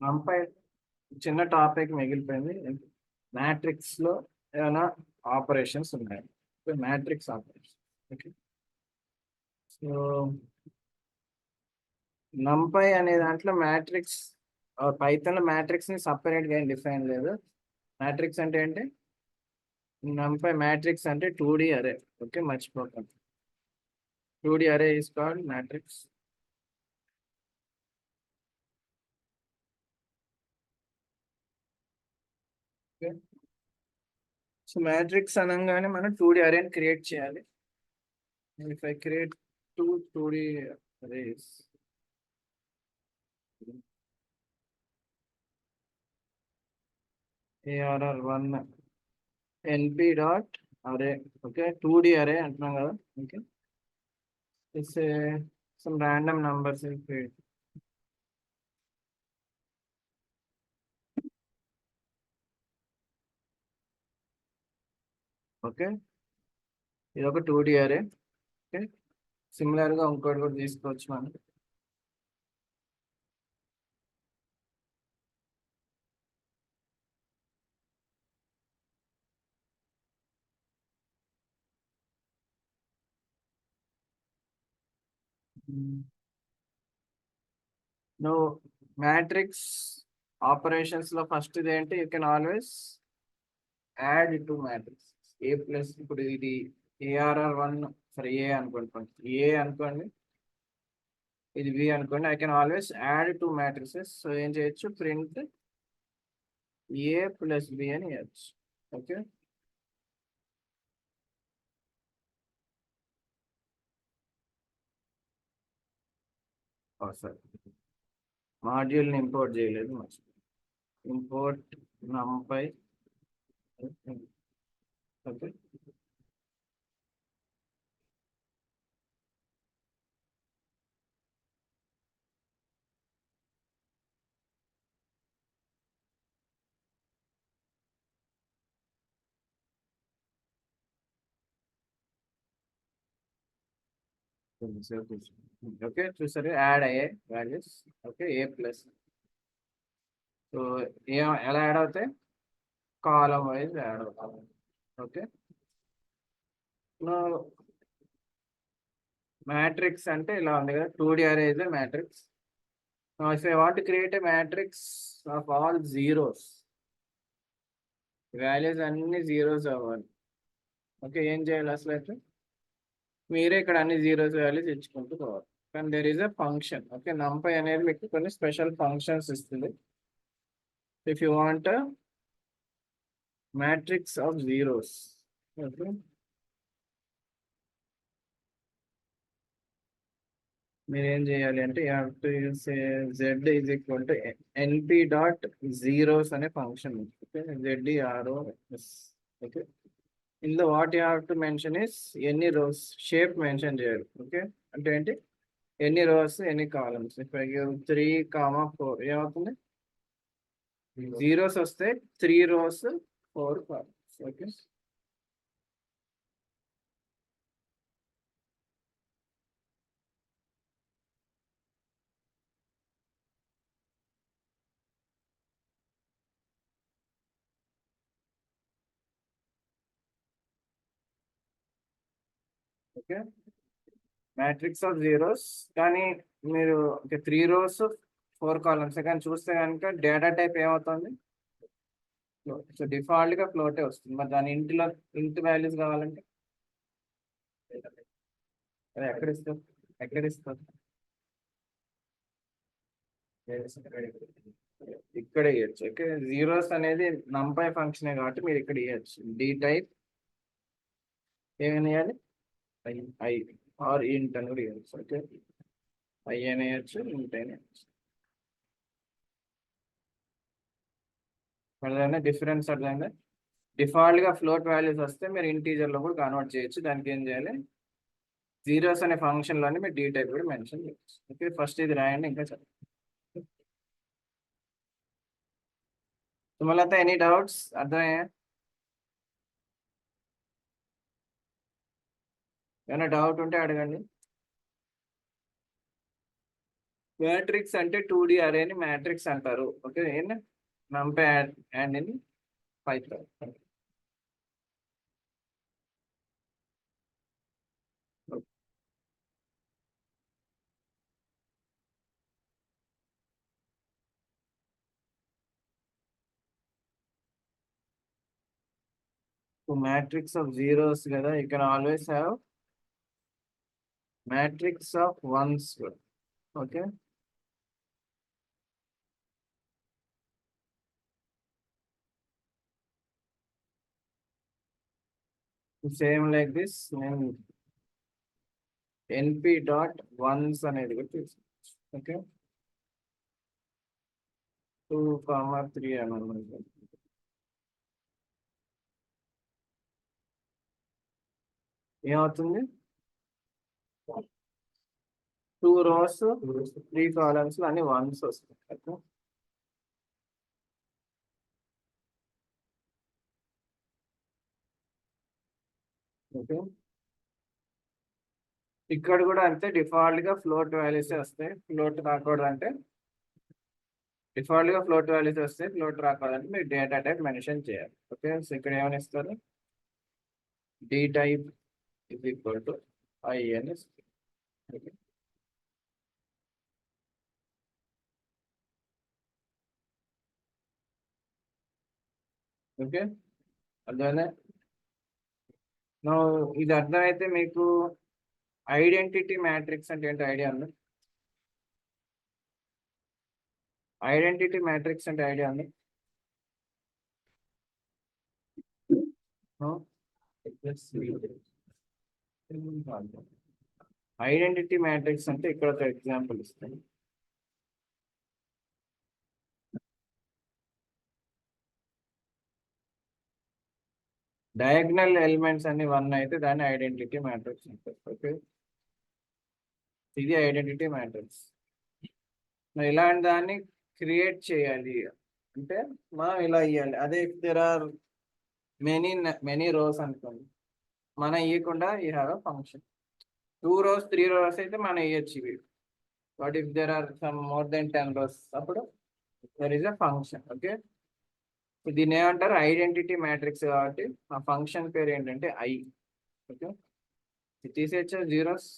నంపై చిన్న టాపిక్ మిగిలిపోయింది. మ్యాట్రిక్స్ లో ఏమైనా ఆపరేషన్స్ ఉన్నాయి. Matrix operation. ఓకే, సో నంపై అనే దాంట్లో మ్యాట్రిక్స్, పైథాన్ లో మ్యాట్రిక్స్ ని సపరేట్ గా ఏం డిఫైన్ లేదు. మ్యాట్రిక్స్ అంటే ఏంటి? నంపై మ్యాట్రిక్స్ అంటే 2D అరే. ఓకే, మర్చిపోకండి. 2D అరే is called matrix. So matrix అనగానే మనం 2D అరేని క్రియేట్ చేయాలి. If I create 2D arrays, ARR1 NP dot అరే. ఓకే, 2D అరే అంటున్నాం కదా. Okay, it's some random numbers create. Okay, ఇది ఒక 2D అరే. ఓకే, సిమిలర్ గా ఇంకోటి కూడా తీసుకోవచ్చు మనం. నువ్వు మ్యాట్రిక్స్ ఆపరేషన్స్ లో ఫస్ట్ ఏంటి? You can always add to matrix. A plus, ఇప్పుడు ఇది ARR1, సరే ఏ అనుకోండి, ఏ అనుకోండి, ఇది బి అనుకోండి. I can always add to matrices. So ఏం చేయొచ్చు? ప్రింట్ ఏ ప్లస్ బి అని చేయొచ్చు. ఓకే, సరే, మాడ్యూల్ని ఇంపోర్ట్ చేయలేదు, ఇంపోర్ట్ నంపై. ఓకే, ఓకే, చూసారు యాడ్ అయ్యే వాల్యూస్. ఓకే, ఏ ప్లస్. సో ఏ ఎలా యాడ్ అవుతాయి? కాలం వైజ్ యాడ్ అవుతాయి. ఓకే, మ్యాట్రిక్స్ అంటే ఇలా ఉంది కదా. 2D అరే is matrix. If I want create a matrix of all zeros, values అన్ని జీరోస్ అవ్వాలి. ఓకే, ఏం చేయాలి అసలు అయితే? మీరే ఇక్కడ అన్ని జీరోస్ వాల్యూస్ ఇచ్చుకుంటూ పోవాలి. కానీ there is a function. Okay, NumPy అనేది మీకు కొన్ని స్పెషల్ ఫంక్షన్స్ ఇస్తుంది. If you want matrix of zeros, okay, మీరు ఏం చేయాలి అంటే Z is equal to NP dot zeros అనే ఫంక్షన్. Okay, ZEROS. ఓకే, ఇందులో what you have to mention is ఎన్ని రోస్, షేప్ మెన్షన్ చేయాలి. ఓకే, అంటే ఏంటి? ఎన్ని రోస్, ఎన్ని కాలమ్స్. ఇఫ్ ఐ గివ్ 3, 4 ఏమవుతుంది? జీరోస్ వస్తే 3 rows, 4 columns. Okay, okay, matrix of zeros. కానీ మీరు 3 రోస్ 4 కాలమ్స్ కానీ చూస్తే కనుక డేటా టైప్ ఏమవుతుంది? సో డిఫాల్ట్ గా ఫ్లోటే వస్తుంది. మరి దాని ఇంటిలో ఇంటి వాల్యూస్ కావాలంటే అది ఎక్కడ ఇస్తారు? ఎక్కడ ఇస్తారు? ఇక్కడ ఇవ్వచ్చు. ఓకే, జీరోస్ అనేది నంపై ఫంక్షనే కాబట్టి మీరు ఇక్కడ ఇవ్వచ్చు. డి టైప్ ఏమైనా ఇవ్వాలి? ఐ ఐ ఆర్ ఇంట్ అని కూడా ఇవ్వచ్చు. ఓకే, ఐ అని ఇవ్వచ్చు, ఇంట్ అని ఇవ్వచ్చు. అర్థమైందా డిఫరెన్స్? అర్థమైందా? డిఫాల్ట్ గా ఫ్లోట్ వాల్యూస్ వస్తే మీరు ఇంటీజర్ లో కూడా కన్వర్ట్ చేయొచ్చు. దానికి ఏం చేయాలి? జీరోస్ అనే ఫంక్షన్ లోనే మీరు డి టైప్ కూడా మెన్షన్ చేయొచ్చు. ఓకే, ఫస్ట్ ఇది రాయండి, ఇంకా చెప్పండి. Sumalatha, any doubts? అర్థమయ్యా? ఏమైనా డౌట్ ఉంటే అడగండి. మ్యాట్రిక్స్ అంటే 2D అరేని మ్యాట్రిక్స్ అంటారు. Okay, in numpad and in Python. Matrix of zeros కదా, you can always have matrix of ones. Okay. Same like this, np dot ones అనేది కూడా తీసుకోవచ్చు. ఓకే, 2, 3 అని అన్నమాట. ఏమవుతుంది? 2 rows 3 columns అన్ని వన్స్ వస్తాయి. Okay, okay. ఇక్కడ కూడా అంతే, డిఫాల్ట్ గా ఫ్లోట్ వాల్యూస్ వస్తాయి. ఫ్లోట్ రాకూడదు అంటే డిఫాల్ట్ గా ఫ్లోట్ వాల్యూస్ వస్తాయి. ఫ్లోట్ రాకూడదంటే మీరు డేటా టైప్ మెన్షన్ చేయాలి. ఓకే, సో ఇక్కడ ఏమని ఇస్తారు? D type is equal to I అని ఇస్తారు. ఓకే, ఓకే, అర్థమైందా? ఇది అర్థమైతే మీకు ఐడెంటిటీ మ్యాట్రిక్స్ అంటే ఏంటో ఐడియా ఉంది? ఐడెంటిటీ మ్యాట్రిక్స్ అంటే ఐడియా ఉంది? ఐడెంటిటీ మ్యాట్రిక్స్ అంటే ఇక్కడ ఒక ఎగ్జాంపుల్ ఇస్తాను. డయాగ్నల్ ఎలిమెంట్స్ అన్ని 1 అయితే దాన్ని ఐడెంటిటీ మ్యాట్రిక్స్ అంటారు. ఓకే, ఇది ఐడెంటిటీ మ్యాట్రిక్స్. మరి ఇలాంటి దాన్ని క్రియేట్ చేయాలి అంటే మనం ఇలా ఇవ్వాలి. అదే if there are many rows అనుకోండి, మనం ఇవ్వకుండా you have a function. 2 rows 3 rows అయితే మనం ఇవ్వచ్చు ఇవి. But if there are some more then 10 rows అప్పుడు there is a function. Okay, దీన్ని ఏమంటారు? Identity matrix. కాబట్టి ఆ ఫంక్షన్ పేరు ఏంటంటే ఐ. ఓకే, తీసేయచ్చు జీరోస్.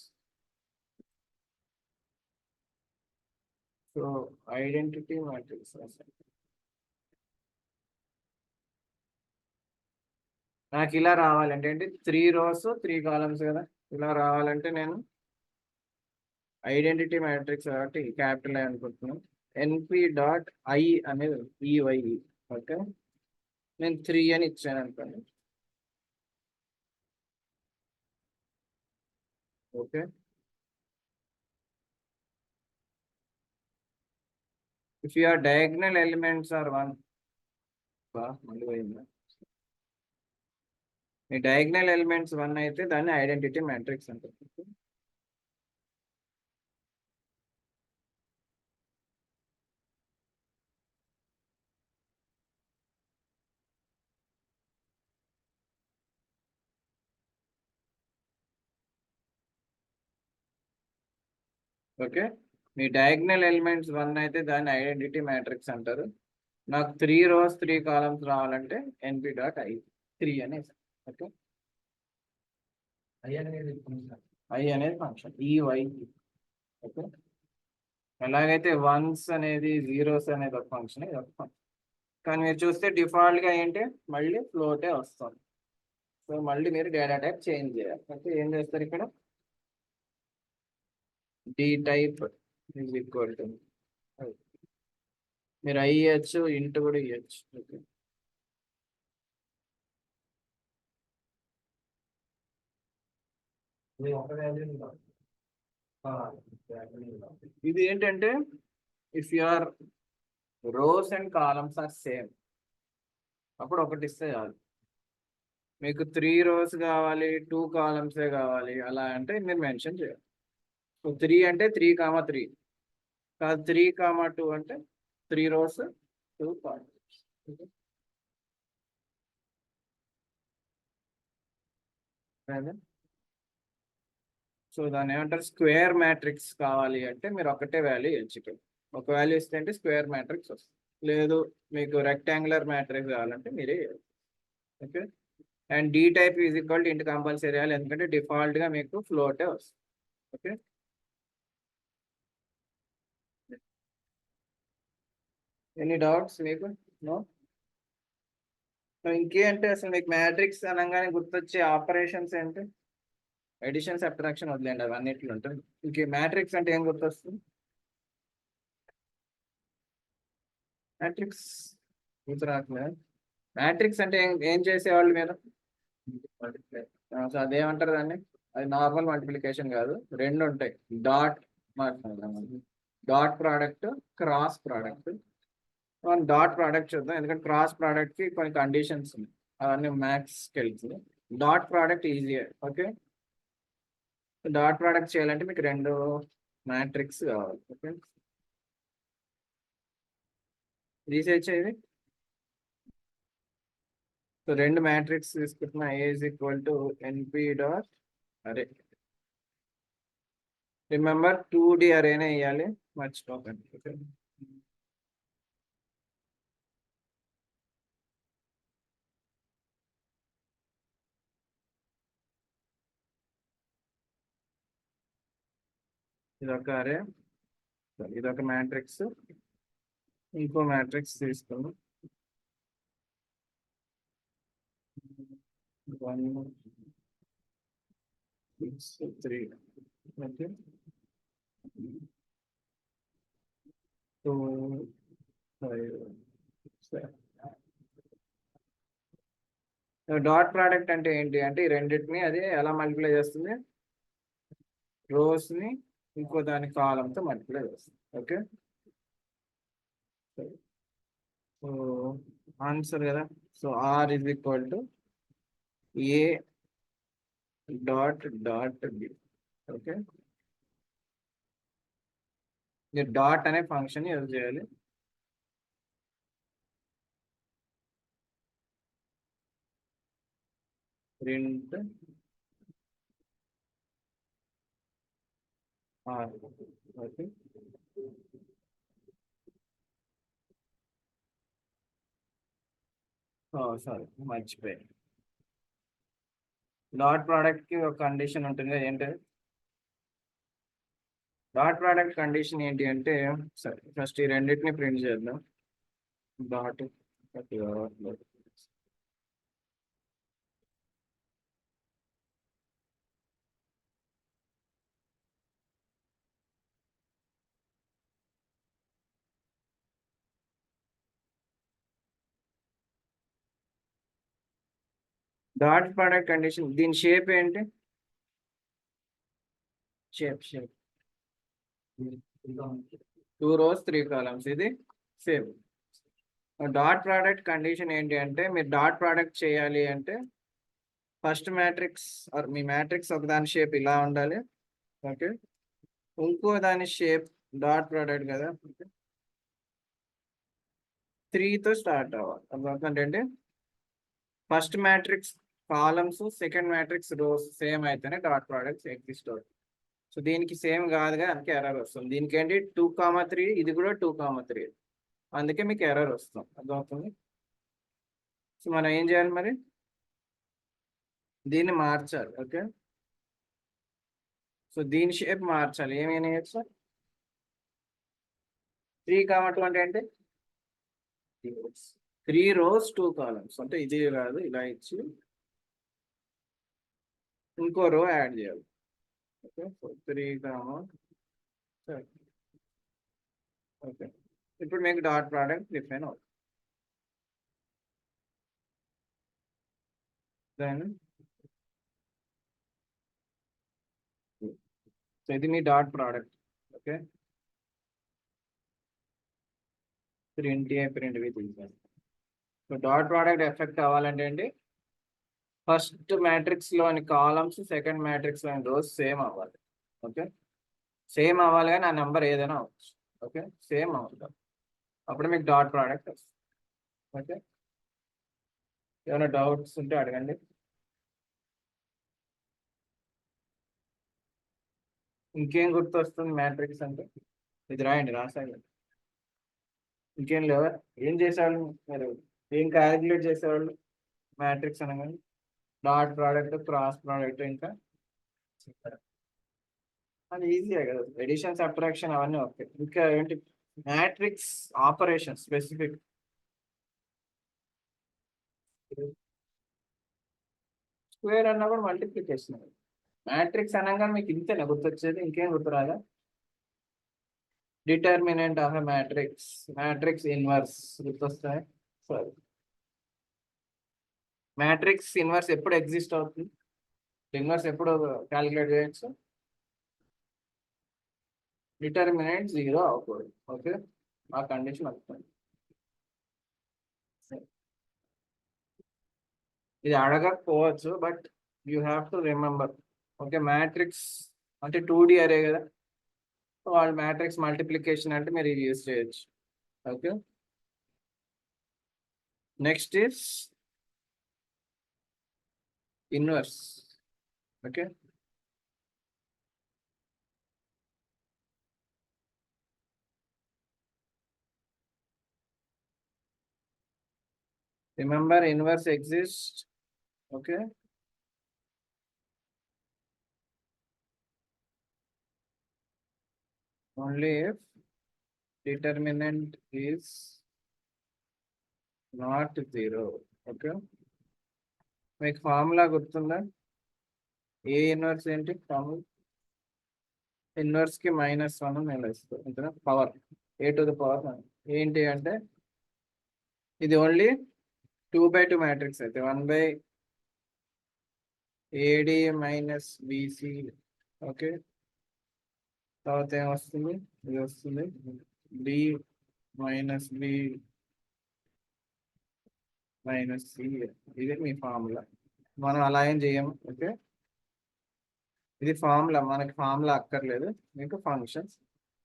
సో ఐడెంటిటీ మ్యాట్రిక్స్ నాకు ఇలా రావాలంటే ఏంటి? 3 rows 3 columns కదా. ఇలా రావాలంటే నేను ఐడెంటిటీ మ్యాట్రిక్స్ కాబట్టి క్యాపిటల్ ఐ అనుకుంటున్నాను. ఎన్పి డాట్ ఐ అనేది ఈవై. ఓకే, నేను 3 అని ఇచ్చాను అనుకోండి. Okay, if your diagonal elements are 1. మళ్ళీ పోయిందా? మీ డయాగ్నల్ ఎలిమెంట్స్ 1 అయితే దాన్ని ఐడెంటిటీ మ్యాట్రిక్స్ అంటారు. ఓకే, మీ డయాగ్నల్ ఎలిమెంట్స్ 1 అయితే దాన్ని ఐడెంటిటీ మ్యాట్రిక్స్ అంటారు. నాకు 3 rows 3 columns రావాలంటే ఎన్పి డాట్ ఐ 3 అనేది. ఓకే, ఐ అనేది ఫంక్షన్ ఈవై. ఓకే, ఎలాగైతే వన్స్ అనేది జీరోస్ అనేది ఒక ఫంక్షన్, ఇది ఒక ఫంక్షన్. కానీ మీరు చూస్తే డిఫాల్ట్ గా ఏంటి? మళ్ళీ ఫ్లోటే వస్తుంది. సో మళ్ళీ మీరు డేటా టైప్ చేంజ్ చేయాలి. అంటే ఏం చేస్తారు ఇక్కడ? D type is equal to, మీరు ఐ ఇవ్వచ్చు, ఇంటూ కూడా ఇవ్వచ్చు. ఓకే, ఇది ఏంటంటే if your rows and columns are same అప్పుడు ఒకటి ఇస్తే చాలు. మీకు 3 rows కావాలి, 2 columns కావాలి అలా అంటే మీరు మెన్షన్ చేయాలి. సో 3 అంటే 3, 3 కాదు, 3, 2 అంటే 3 rows 2 columns. సో దాన్ని ఏమంటారు, స్క్వేర్ మ్యాట్రిక్స్ కావాలి అంటే మీరు ఒకటే వాల్యూ ఇచ్చి ఒక వాల్యూ ఇస్తే అంటే స్క్వేర్ మ్యాట్రిక్స్ వస్తుంది. లేదు మీకు రెక్టాంగులర్ మ్యాట్రిక్స్ కావాలంటే మీరే. Okay. And D type is equal to int compulsory చేయాలి, ఎందుకంటే డిఫాల్ట్గా మీకు ఫ్లోటే వస్తుంది. ఓకే. ఎనీ డౌట్స్ మీకు? నో. ఇంకేంటి అసలు మీకు మ్యాట్రిక్స్ అనగానే గుర్తొచ్చే ఆపరేషన్స్ ఏంటి? ఎడిషన్ సబ్ట్రాక్షన్ వదిలేండి, అవి అన్నిట్లు ఉంటుంది. ఇంకే మ్యాట్రిక్స్ అంటే ఏం గుర్తొస్తుంది? మ్యాట్రిక్స్ గుర్తు రావట్లేదు. మ్యాట్రిక్స్ అంటే ఏం చేసేవాళ్ళు మీరు? సో అదేమంటారు దాన్ని? అది నార్మల్ మల్టిప్లికేషన్ కాదు, రెండు ఉంటాయి. Dot dot product, cross product. మనం డాట్ ప్రోడక్ట్ చూద్దాం, ఎందుకంటే క్రాస్ ప్రోడక్ట్ కి కొన్ని కండిషన్స్ ఉన్నాయి, అవన్నీ మ్యాథ్స్కి వెళ్తుంది. డాట్ ప్రోడక్ట్ ఈజీయే. ఓకే. డాట్ ప్రోడక్ట్ చేయాలంటే మీకు రెండు మ్యాట్రిక్స్ కావాలి. ఓకే. రీసెర్చ్ ఇది. సో రెండు మ్యాట్రిక్స్ తీసుకుంటున్నా, A is equal to NP dot array. Remember 2D అరేనే వేయాలి, మర్చిపోకండి. ఓకే. ఇదొక అరే, ఇదొక మ్యాట్రిక్స్, ఇంకో మ్యాట్రిక్స్ తీసుకున్నాం. 1 6 3. ఓకే. 2 5 7. డాట్ ప్రోడక్ట్ అంటే ఏంటి అంటే ఈ రెండింటిని అది ఎలా మల్టిప్లై చేస్తుంది? రోస్ ని ఇంకో దాని కాలంతో మల్టిప్లై చేస్తుంది. ఓకే. సో ఆన్సర్ కదా. So R is equal to A dot dot B. Okay. మీరు డాట్ అనే ఫంక్షన్ యూజ్ చేయాలి. Print R. ఓకే. సారీ మర్చిపోయాను. డాట్ ప్రోడక్ట్ కి ఒక కండిషన్ ఉంటుంది, ఏంటి డాట్ ప్రోడక్ట్ కండిషన్ ఏంటి అంటే, సరే ఫస్ట్ ఈ రెండింటిని ప్రింట్ చేద్దాం. డాట్ డాట్ ప్రోడక్ట్ కండిషన్, దీని షేప్ ఏంటి? షేప్ 2 rows 3 columns, ఇది సేమ్. డాట్ ప్రోడక్ట్ కండిషన్ ఏంటి అంటే, మీరు డాట్ ప్రోడక్ట్ చేయాలి అంటే ఫస్ట్ మ్యాట్రిక్స్ ఆర్ మీ మ్యాట్రిక్స్ ఒక దాని షేప్ ఇలా ఉండాలి. ఓకే. ఇంకో దాని షేప్ డాట్ ప్రోడక్ట్ కదా, 3తో స్టార్ట్ అవ్వాలి. అర్థమవుతుందంటే first matrix columns, second matrix rows same అయితేనే డాట్ ప్రోడక్ట్స్ ఎగ్జిస్ట్ అవుతుంది. సో దీనికి సేమ్ కాదుగా, అందుకే ఎర్రర్ వస్తుంది. దీనికి ఏంటి 2,3, ఇది కూడా 2,3, అందుకే మీకు ఎర్రర్ వస్తుంది. అర్థమవుతుంది. సో మనం ఏం చేయాలి మరి, దీన్ని మార్చాలి. ఓకే. సో దీని షేప్ మార్చాలి. ఏమైనా సార్ 3,2 అంటే ఏంటి? 3 rows 2 columns అంటే ఇది కాదు, ఇలా ఇచ్చి ఇంకో రో యాడ్ చేయాలి. ఓకే. 3, ఓకే. ఇప్పుడు మీకు డాట్ ప్రోడక్ట్ డిఫైన్ అవుతుంది. దెన్ సో ఇది మీ డాట్ ప్రోడక్ట్. ఓకే. ప్రింట్ ఏ ప్రింట్ వి తీసాను. సో డాట్ ప్రోడక్ట్ ఎఫెక్ట్ అవ్వాలంటే అండి, ఫస్ట్ మ్యాట్రిక్స్ లోని కాలమ్స్, సెకండ్ మ్యాట్రిక్స్ లోని రోస్ సేమ్ అవ్వాలి. ఓకే. సేమ్ అవ్వాలి కానీ ఆ నెంబర్ ఏదైనా అవ్వచ్చు. ఓకే. సేమ్ అవుతుంది, అప్పుడు మీకు డాట్ ప్రోడక్ట్ వస్తుంది. ఓకే. ఏమైనా డౌట్స్ ఉంటే అడగండి. ఇంకేం గుర్తొస్తుంది మ్యాట్రిక్స్ అంటే? ఇది రాయండి, రాసాయండి. ఇంకేం లేవా? ఏం చేసేవాళ్ళు మీరు? ఏం క్యాలిక్యులేట్ చేసేవాళ్ళు మ్యాట్రిక్స్ అనగానే? డాట్ ప్రోడక్ట్, క్రాస్ ప్రోడక్ట్, ఇంకా అది ఈజీయే కదా. ఎడిషన్, సబ్ట్రాక్షన్ అవన్నీ ఓకే. ఇంకా ఏంటి? Matrix operation specific. స్క్వేర్ అన్నా కూడా మల్టిప్లికేషన్. మ్యాట్రిక్స్ అనగా మీకు ఇంతేనా గుర్తొచ్చేది? ఇంకేం గుర్తురాదా? Determinant of a matrix, matrix inverse గుర్తొస్తాయి. సరే, మ్యాట్రిక్స్ ఇన్వర్స్ ఎప్పుడు ఎగ్జిస్ట్ అవుతుంది? ఇన్వర్స్ ఎప్పుడు క్యాలిక్యులేట్ చేయొచ్చు? డిటర్మినెంట్ 0 అవ్వకూడదు. ఓకే, ఆ కండిషన్ వస్తుంది. ఇది అడగకపోవచ్చు, but you have to remember. Okay, matrix అంటే 2D అరే కదా, వాళ్ళు మ్యాట్రిక్స్ మల్టిప్లికేషన్ అంటే మీరు ఇది యూజ్ చేయొచ్చు. Okay, next is inverse. Okay, remember inverse exist. Okay, only if determinant is not 0. Okay, మీకు ఫార్ములా గుర్తుందా? ఏ ఇన్వర్స్ ఏంటి ఫార్ములా? ఇన్వర్స్ కి -1 నిలుస్తుంది, అంతేనా? పవర్ a⁴ ఏంటి అంటే ఇది ఓన్లీ 2/2 మ్యాట్రిక్స్ అయితే 1/AD - BC. ఓకే, తర్వాత ఏమొస్తుంది? ఇది వస్తుంది D - B - C. ఇది మీ ఫార్ములా. మనం అలా ఏం చేయము. ఓకే, ఇది ఫార్ములా, మనకి ఫార్ములా అక్కర్లేదు, మీకు functions.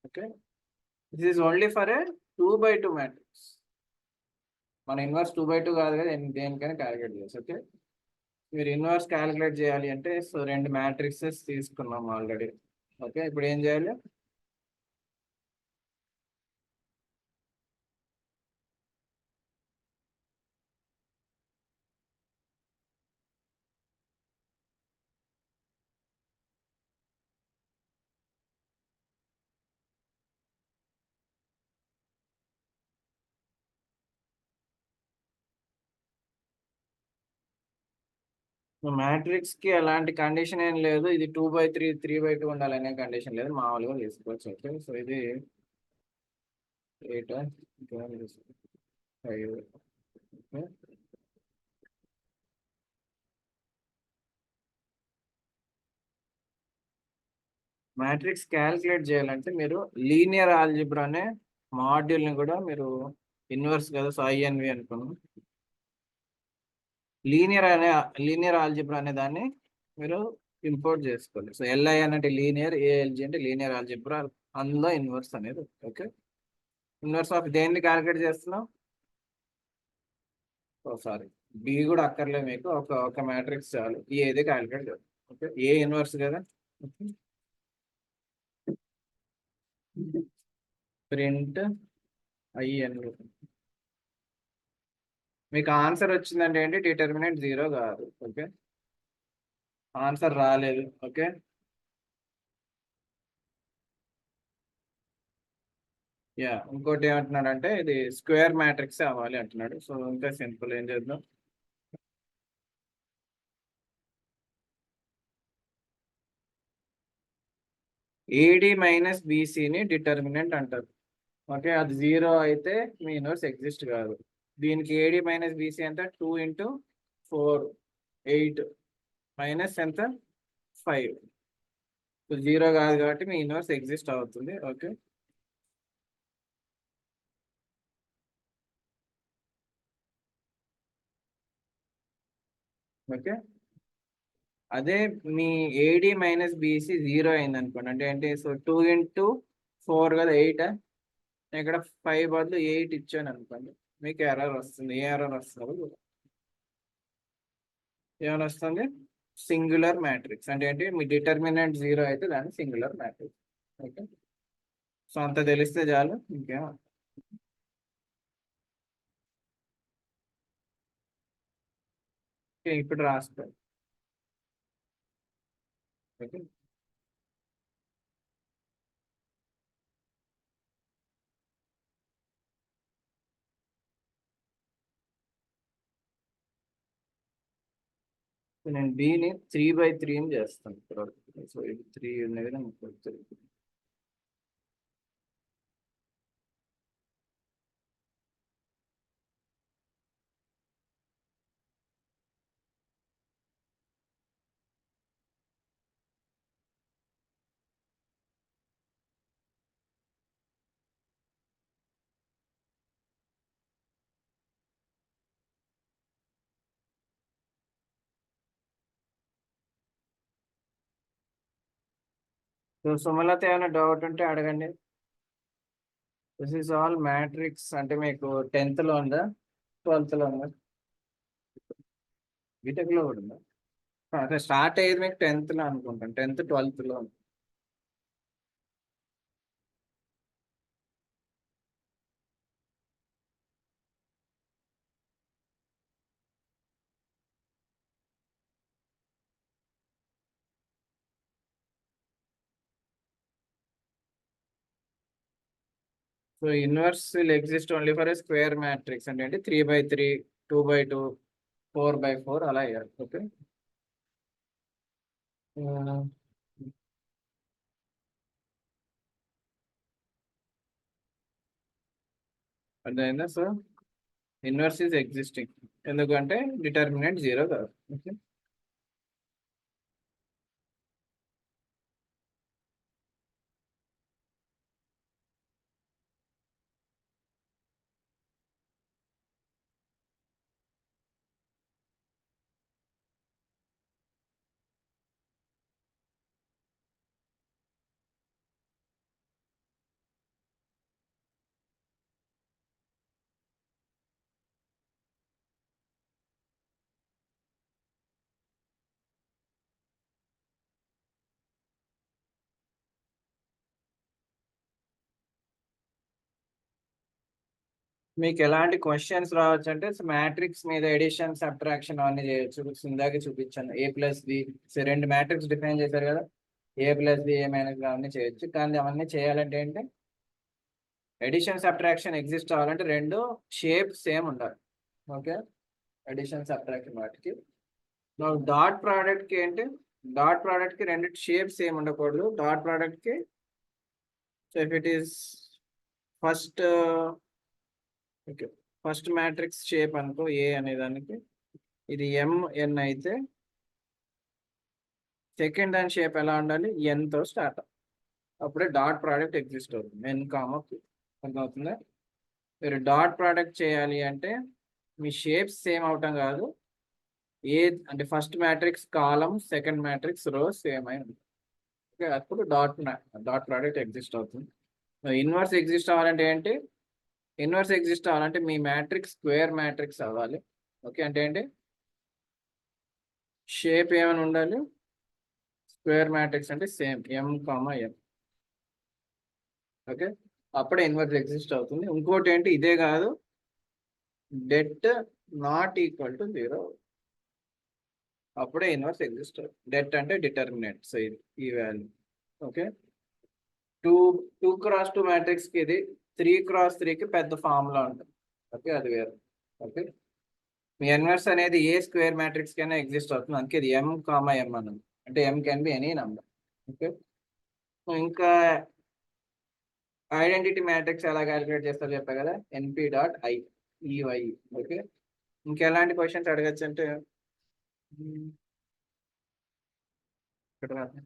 Okay, this is only for a 2/2 matrix. మన ఇన్వర్స్ 2/2 కాదు కదా, దేనికైనా క్యాలిక్యులేట్ చేయొచ్చు. ఓకే, మీరు ఇన్వర్స్ క్యాలిక్యులేట్ చేయాలి అంటే సో 2 మ్యాట్రిక్సెస్ తీసుకున్నాం ఆల్రెడీ. ఓకే, ఇప్పుడు ఏం చేయాలి? మ్యాట్రిక్స్ కి ఎలాంటి కండిషన్ ఏం లేదు. ఇది 2/3, 3/2 ఉండాలనే కండిషన్ లేదు, మామూలుగా తీసుకోవచ్చు. ఓకే, సో ఇది 8, 5. ఓకే, మ్యాట్రిక్స్ క్యాలిక్యులేట్ చేయాలంటే మీరు లీనియర్ ఆల్జిబ్రా అనే మాడ్యూల్ని కూడా మీరు ఇన్వర్స్ కదా, సో INV అనుకున్నాం. లీనియర్ ఆల్జిబ్రా అనే దాన్ని మీరు ఇంపోర్ట్ చేసుకోవాలి. సో LI అంటే లీనియర్, ALG అంటే లీనియర్ ఆల్జిబ్రా, అందులో ఇన్వర్స్ అనేది. ఓకే, ఇన్వర్స్ ఆఫ్ దేన్ని క్యాలిక్యులేట్ చేస్తున్నాం? ఓ సారీ, బి కూడా అక్కర్లేదు మీకు, ఒక మ్యాట్రిక్స్ చాలు, ఏది క్యాలిక్యులేట్ చేయాలి. ఓకే, ఏ ఇన్వర్స్ కదా. Print INV. మీకు ఆన్సర్ వచ్చిందంటే ఏంటి? డిటర్మినెంట్ 0 కాదు. ఓకే, ఆన్సర్ రాలేదు. ఓకే, యా, ఇంకోటి ఏమంటున్నాడు అంటే ఇది స్క్వేర్ మ్యాట్రిక్స్ అవ్వాలి అంటున్నాడు. సో ఇంకా సింపుల్, ఏం చేద్దాం? AD - BCని డిటర్మినెంట్ అంటారు. ఓకే, అది 0 అయితే మీ ఇన్వర్స్ ఎగ్జిస్ట్ కాదు. దీనికి AD - BC ఎంత? 2 × 4, 8 మైనస్ ఎంత? 5. 0 కాదు కాబట్టి మీ ఇన్వర్స్ ఎగ్జిస్ట్ అవుతుంది. ఓకే, ఓకే, అదే మీ AD - BC 0 అయింది అనుకోండి, అంటే ఏంటి? సో 2 × 4 కదా, 8. ఇక్కడ 5 బదులు 8 ఇచ్చాను అనుకోండి, మీకు ఎర్రర్ వస్తుంది. ఏ ఎర్రర్ వస్తుంది? ఏమైనా వస్తుంది? సింగులర్ మ్యాట్రిక్స్ అంటే ఏంటి, మీ డిటర్మినెంట్ 0 అయితే దాన్ని సింగులర్ మ్యాట్రిక్స్. ఓకే, సో అంత తెలిస్తే చాలు, ఇంకేం. ఓకే, ఇప్పుడు రాసుకో. ఓకే, సో నేను బిని 3/3 చేస్తాను ఇప్పుడు. సో ఇది 3 ఉన్నది నాకు 3. సో సుమలత ఏమైనా డౌట్ ఉంటే అడగండి. This is all matrix. అంటే మీకు 10th లో ఉందా, 12th లో ఉందా, బీటెక్ లో కూడా ఉందా? అదే స్టార్ట్ అయ్యేది మీకు 10th లో అనుకుంటాను, 10th 12th లో. So inverse will exist only for a square matrix. అంటే ఏంటి, 3/3, 2/2, 4/4 అలా అయ్యారు. ఓకే, అర్థమైందా? సో ఇన్వర్స్ ఈజ్ ఎగ్జిస్టింగ్, ఎందుకంటే డిటర్మినెంట్ 0 కాదు. ఓకే, మీకు ఎలాంటి క్వశ్చన్స్ రావచ్చు అంటే, మ్యాట్రిక్స్ మీద ఎడిషన్ సబ్ట్రాక్షన్ అవన్నీ చేయొచ్చు. ఇందాక చూపించాను A+B. రెండు మ్యాట్రిక్స్ డిఫైన్ చేశారు కదా, A+B, A- అవన్నీ చేయొచ్చు. కానీ అవన్నీ చేయాలంటే ఏంటి, ఎడిషన్ సబ్ట్రాక్షన్ ఎగ్జిస్ట్ అవ్వాలంటే రెండు షేప్ సేమ్ ఉండాలి. ఓకే, ఎడిషన్ సబ్ట్రాక్షన్ వాటికి. డాట్ ప్రోడక్ట్ కి ఏంటి, డాట్ ప్రోడక్ట్ కి రెండు షేప్ సేమ్ ఉండకూడదు. డాట్ ప్రోడక్ట్ కి, so if it is first, okay, first matrix shape అనుకో ఏ అనే దానికి, ఇది MN అయితే సెకండ్ దాని షేప్ ఎలా ఉండాలి, N తో స్టార్ట్. అప్పుడే డాట్ ప్రోడక్ట్ ఎగ్జిస్ట్ అవుతుంది, N, P. అర్థమవుతుందా? మీరు డాట్ ప్రోడక్ట్ చేయాలి అంటే మీ షేప్స్ సేమ్ అవటం కాదు, ఏ అంటే ఫస్ట్ మ్యాట్రిక్స్ కాలం, సెకండ్ మ్యాట్రిక్స్ రో సేమ్ అయి ఉంటుంది. ఓకే, అప్పుడు డాట్ ప్రోడక్ట్ ఎగ్జిస్ట్ అవుతుంది. ఇన్వర్స్ ఎగ్జిస్ట్ అవ్వాలంటే ఏంటి, ఇన్వర్స్ ఎగ్జిస్ట్ అవ్వాలంటే మీ మ్యాట్రిక్స్ స్క్వేర్ మ్యాట్రిక్స్ అవ్వాలి. ఓకే, అంటే ఏంటి, షేప్ ఏమైనా ఉండాలి, స్క్వేర్ మ్యాట్రిక్స్ అంటే సేమ్ M, M. ఓకే, అప్పుడే ఇన్వర్స్ ఎగ్జిస్ట్ అవుతుంది. ఇంకోటి ఏంటి, ఇదే కాదు, డెట్ నాట్ ఈక్వల్ టు 0, అప్పుడే ఇన్వర్స్ ఎగ్జిస్ట్ అవుతుంది. డెట్ అంటే డిటర్మినెంట్, సో ఇది ఈ వాల్యూ. ఓకే, 2x2 మ్యాట్రిక్స్ కి ఇది, 3x3 కి పెద్ద ఫార్ములా ఉంటుంది. ఓకే, అది వేరు. ఓకే, మీ ఇన్వర్స్ అనేది ఏ స్క్వేర్ మ్యాట్రిక్స్ కైనా ఎగ్జిస్ట్ అవుతుంది, అందుకే ఇది M, M అన్నది. అంటే M can be any number. Okay, ఇంకా ఐడెంటిటీ మ్యాట్రిక్స్ ఎలా క్యాలిక్యులేట్ చేస్తారో చెప్పా కదా, NP.I, EY. ఓకే, ఇంకెలాంటి క్వశ్చన్స్ అడగచ్చు అంటే, ఇక్కడ రాదు.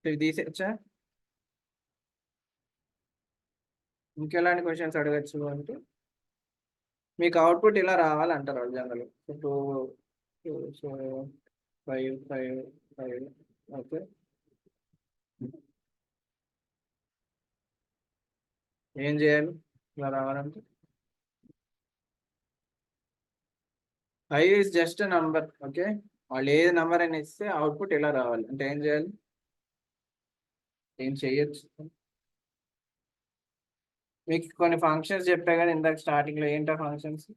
ఇది తీసేచ్చా, ఇంకెలాంటి క్వశ్చన్స్ అడగచ్చు అంటే, మీకు అవుట్పుట్ ఇలా రావాలంటారు వాళ్ళు జనరల్. Two, so 5, 5, 5. ఓకే, ఏం చేయాలి ఇలా రావాలంటే, 5 is just a number. Okay, వాళ్ళు ఏది నెంబర్ అని ఇస్తే అవుట్పుట్ ఇలా రావాలి. అంటే ఏం చేయాలి? ఏం చేయొచ్చు? మీకు కొన్ని ఫంక్షన్స్ చెప్పా కదా ఇందాక స్టార్టింగ్ లో, ఏంటో ఫంక్షన్స్.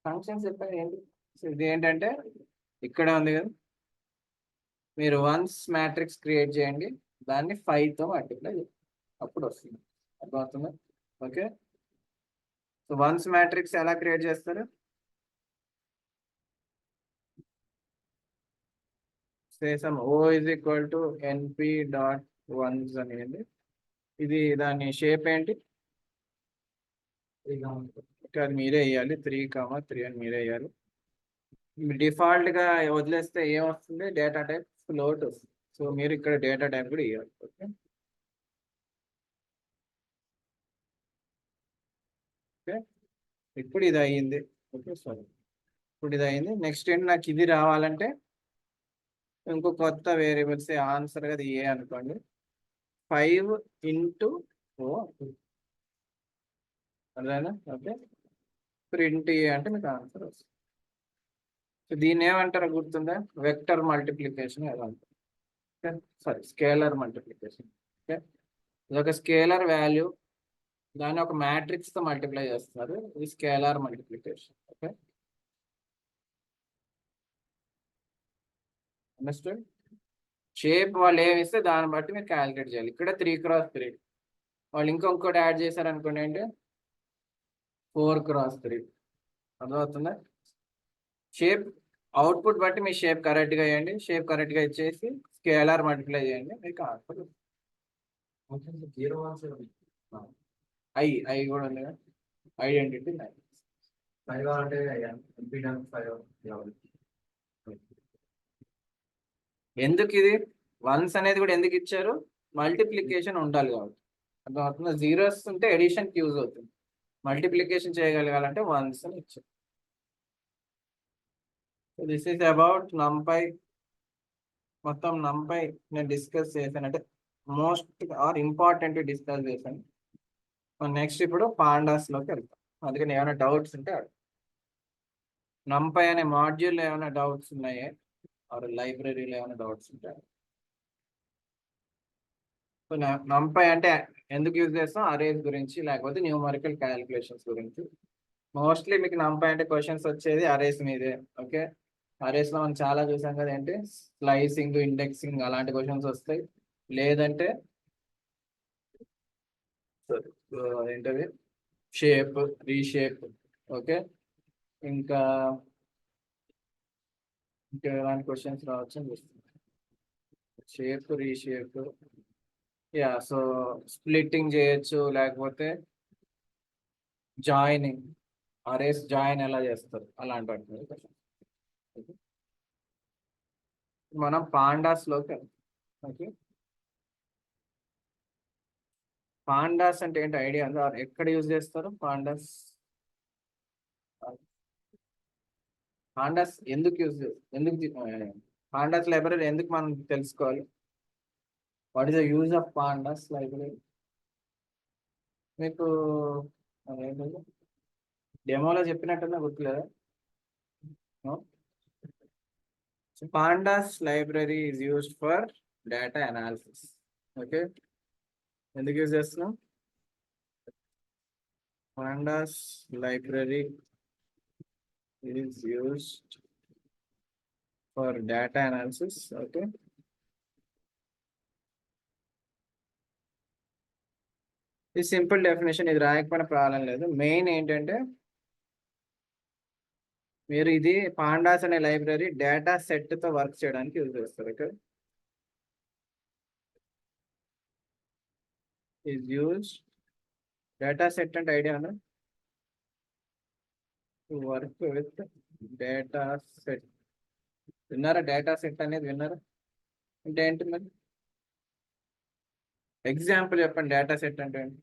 ఫంక్షన్స్ చెప్పాను ఏంటి? సో ఇది ఏంటంటే ఇక్కడ ఉంది కదా, మీరు వన్స్ మ్యాట్రిక్స్ క్రియేట్ చేయండి, దాన్ని 5తో మల్టిప్లై చేయండి, అప్పుడు వస్తుంది. అర్థమవుతుందా? ఓకే. సో వన్స్ మ్యాట్రిక్స్ ఎలా క్రియేట్ చేస్తారు? సేసమ్ O is equal to NP dot ones అనేది, ఇది దాని షేప్ ఏంటి? అది మీరే వేయాలి, 3,3 అని మీరే వేయాలి. డిఫాల్ట్ గా వదిలేస్తే ఏం వస్తుంది? డేటా టైప్ ఫ్లోట్ వస్తుంది. సో మీరు ఇక్కడ డేటా టైప్ కూడా ఇవ్వాలి. ఓకే. ఓకే, ఇప్పుడు ఇది అయ్యింది. ఓకే సారీ, ఇప్పుడు ఇది అయింది. నెక్స్ట్ ఏంటి, నాకు ఇది రావాలంటే ఇంకో కొత్త వేరియబుల్స్ ఆన్సర్ కదా ఏ అనుకోండి, 5 ఇంటూ ఓ, అదేనా? ఓకే, ప్రింట్ ఏ అంటే మీకు ఆన్సర్ వస్తుంది. సో దీన్ని ఏమంటారో గుర్తుందా? వెక్టర్ మల్టిప్లికేషన్ ఎలా అంటారు? Sorry, scalar multiplication. ఓకే, ఇది ఒక స్కేలర్ వాల్యూ, దాన్ని ఒక మ్యాట్రిక్స్ తో మల్టిప్లై చేస్తున్నారు, ఇది scalar multiplication. Okay, understood? Shape వాళ్ళు ఏమి ఇస్తే దాన్ని బట్టి మీరు క్యాలిక్యులేట్ చేయాలి. ఇక్కడ 3x3, వాళ్ళు ఇంకొకటి యాడ్ చేశారు అనుకోండి, ఏంటి 4x3. అర్థమవుతుందా? షేప్ అవుట్పుట్ బట్టి మీ షేప్ కరెక్ట్ గా వేయండి, షేప్ కరెక్ట్ గా ఇచ్చేసి స్కేలార్ మల్టిప్లై చేయండి, మీకు ఆన్సర్. ఐ ఐ కూడా ఉంది కదా, ఐడెంటిటీ 5. ఎందుకు ఇది వన్స్ అనేది కూడా ఎందుకు ఇచ్చారు? మల్టిప్లికేషన్ ఉండాలి కాబట్టి. అర్థమవుతుందా? జీరోస్ ఉంటే ఎడిషన్కి యూజ్ అవుతుంది, మల్టిప్లికేషన్ చేయగలగాలంటే వన్స్ అని ఇచ్చారు. This is about నంపై. మొత్తం నంపై నేను డిస్కస్ చేశాను, అంటే మోస్ట్ ఆర్ ఇంపార్టెంట్ డిస్కస్ చేశాను. నెక్స్ట్ ఇప్పుడు పాండాస్ లోకి వెళ్తాం. అందుకని ఏమైనా డౌట్స్ ఉంటే నంపై అనే మాడ్యూల్లో ఏమైనా డౌట్స్ ఉన్నాయే, ఆర్ లైబ్రరీలో ఏమైనా డౌట్స్ ఉంటాయి. సో నంపై అంటే ఎందుకు యూజ్ చేస్తాం? అరేస్ గురించి, లేకపోతే న్యూమరికల్ క్యాలిక్యులేషన్స్ గురించి. మోస్ట్లీ మీకు నంపై అంటే క్వశ్చన్స్ వచ్చేది అరేస్ మీదే. ఓకే, అరేస్ లో మనం చాలా చూసాం కదా, ఏంటి స్లైసింగ్, ఇండెక్సింగ్ అలాంటి క్వశ్చన్స్ వస్తాయి. లేదంటే ఏంటది షేప్, రీషేప్. ఓకే, ఇంకా ఇంకా ఎలాంటి క్వశ్చన్స్ రావచ్చు అని చూస్తున్నాం. Shape, reshape, yeah. So splitting చేయొచ్చు, లేకపోతే జాయినింగ్, అరేస్ జాయిన్ ఎలా చేస్తారు అలాంటి క్వశ్చన్. మనం పాండాస్ లోకి వెళ్తాం. ఓకే, పాండాస్ అంటే ఏంటి ఐడియా ఉందా? ఎక్కడ యూజ్ చేస్తారు పాండాస్? పాండాస్ ఎందుకు పాండాస్ లైబ్రరీ ఎందుకు మనం తెలుసుకోవాలి? What is the use of pandas library? మీకు డెమోలో చెప్పినట్టున్నా, గుర్తులేదా? Pandas library is used for data analysis. Okay, ఎందుకు యూజ్ చేస్తున్నాం? Pandas library is used for data analysis. Okay, ఇది సింపుల్ డెఫినేషన్, ఇది రాయకపోయినా ప్రాబ్లం లేదు. మెయిన్ ఏంటంటే మీరు ఇది పాండాస్ అనే లైబ్రరీ డేటా సెట్ తో వర్క్ చేయడానికి యూజ్ చేస్తారు. Okay, is use data set అంటే ఐడియా ఉందా? Work with data set. విన్నారా? డేటా సెట్ అనేది విన్నారా? అంటే ఏంటి మరి? ఎగ్జాంపుల్ చెప్పండి, డేటా సెట్ అంటే ఏంటి?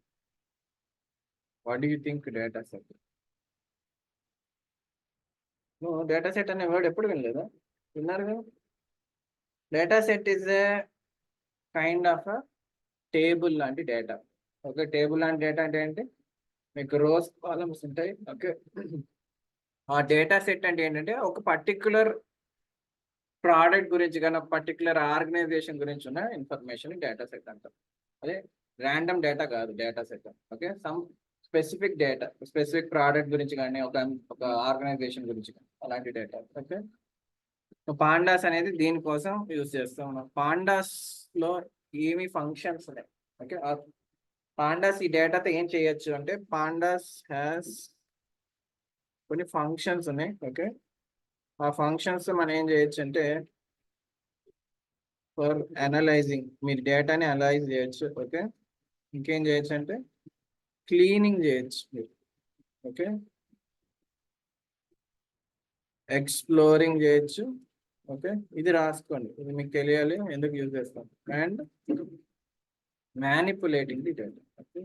What do you think data set? నువ్వు డేటా సెట్ అనే వర్డ్ ఎప్పుడు వినలేదా? విన్నారు కదా. Data set is a kind of table లాంటి డేటా. ఓకే, టేబుల్ లాంటి డేటా అంటే ఏంటి? మీకు రోస్ కాలమ్స్ ఉంటాయి. ఓకే, ఆ డేటా సెట్ అంటే ఏంటంటే ఒక పర్టిక్యులర్ ప్రోడక్ట్ గురించి కానీ ఒక పర్టిక్యులర్ ఆర్గనైజేషన్ గురించి ఉన్న ఇన్ఫర్మేషన్ డేటా సెట్ అంటారు. అదే ర్యాండమ్ డేటా కాదు data set. Okay, some specific data, specific product గురించి కానీ ఒక ఆర్గనైజేషన్ గురించి కానీ అలాంటి డేటా. ఓకే, పాండాస్ అనేది దీనికోసం యూజ్ చేస్తూ ఉన్నాం. పాండాస్ లో ఏమి ఫంక్షన్స్ ఉన్నాయి. ఓకే, పాండాస్ ఈ డేటాతో ఏం చేయొచ్చు అంటే పాండాస్ హ్యాస్ కొన్ని ఫంక్షన్స్ ఉన్నాయి. ఓకే, ఆ ఫంక్షన్స్ మనం ఏం చేయొచ్చు అంటే ఫర్ అనలైజింగ్, మీరు డేటాని అనలైజ్ చేయొచ్చు. ఓకే, ఇంకేం చేయొచ్చు అంటే క్లీనింగ్ చేయొచ్చు మీరు. ఓకే, ఎక్స్ప్లోరింగ్ చేయొచ్చు. ఓకే, ఇది రాసుకోండి, ఇది మీకు తెలియాలి ఎందుకు యూజ్ చేస్తాం. And manipulating the data. Okay,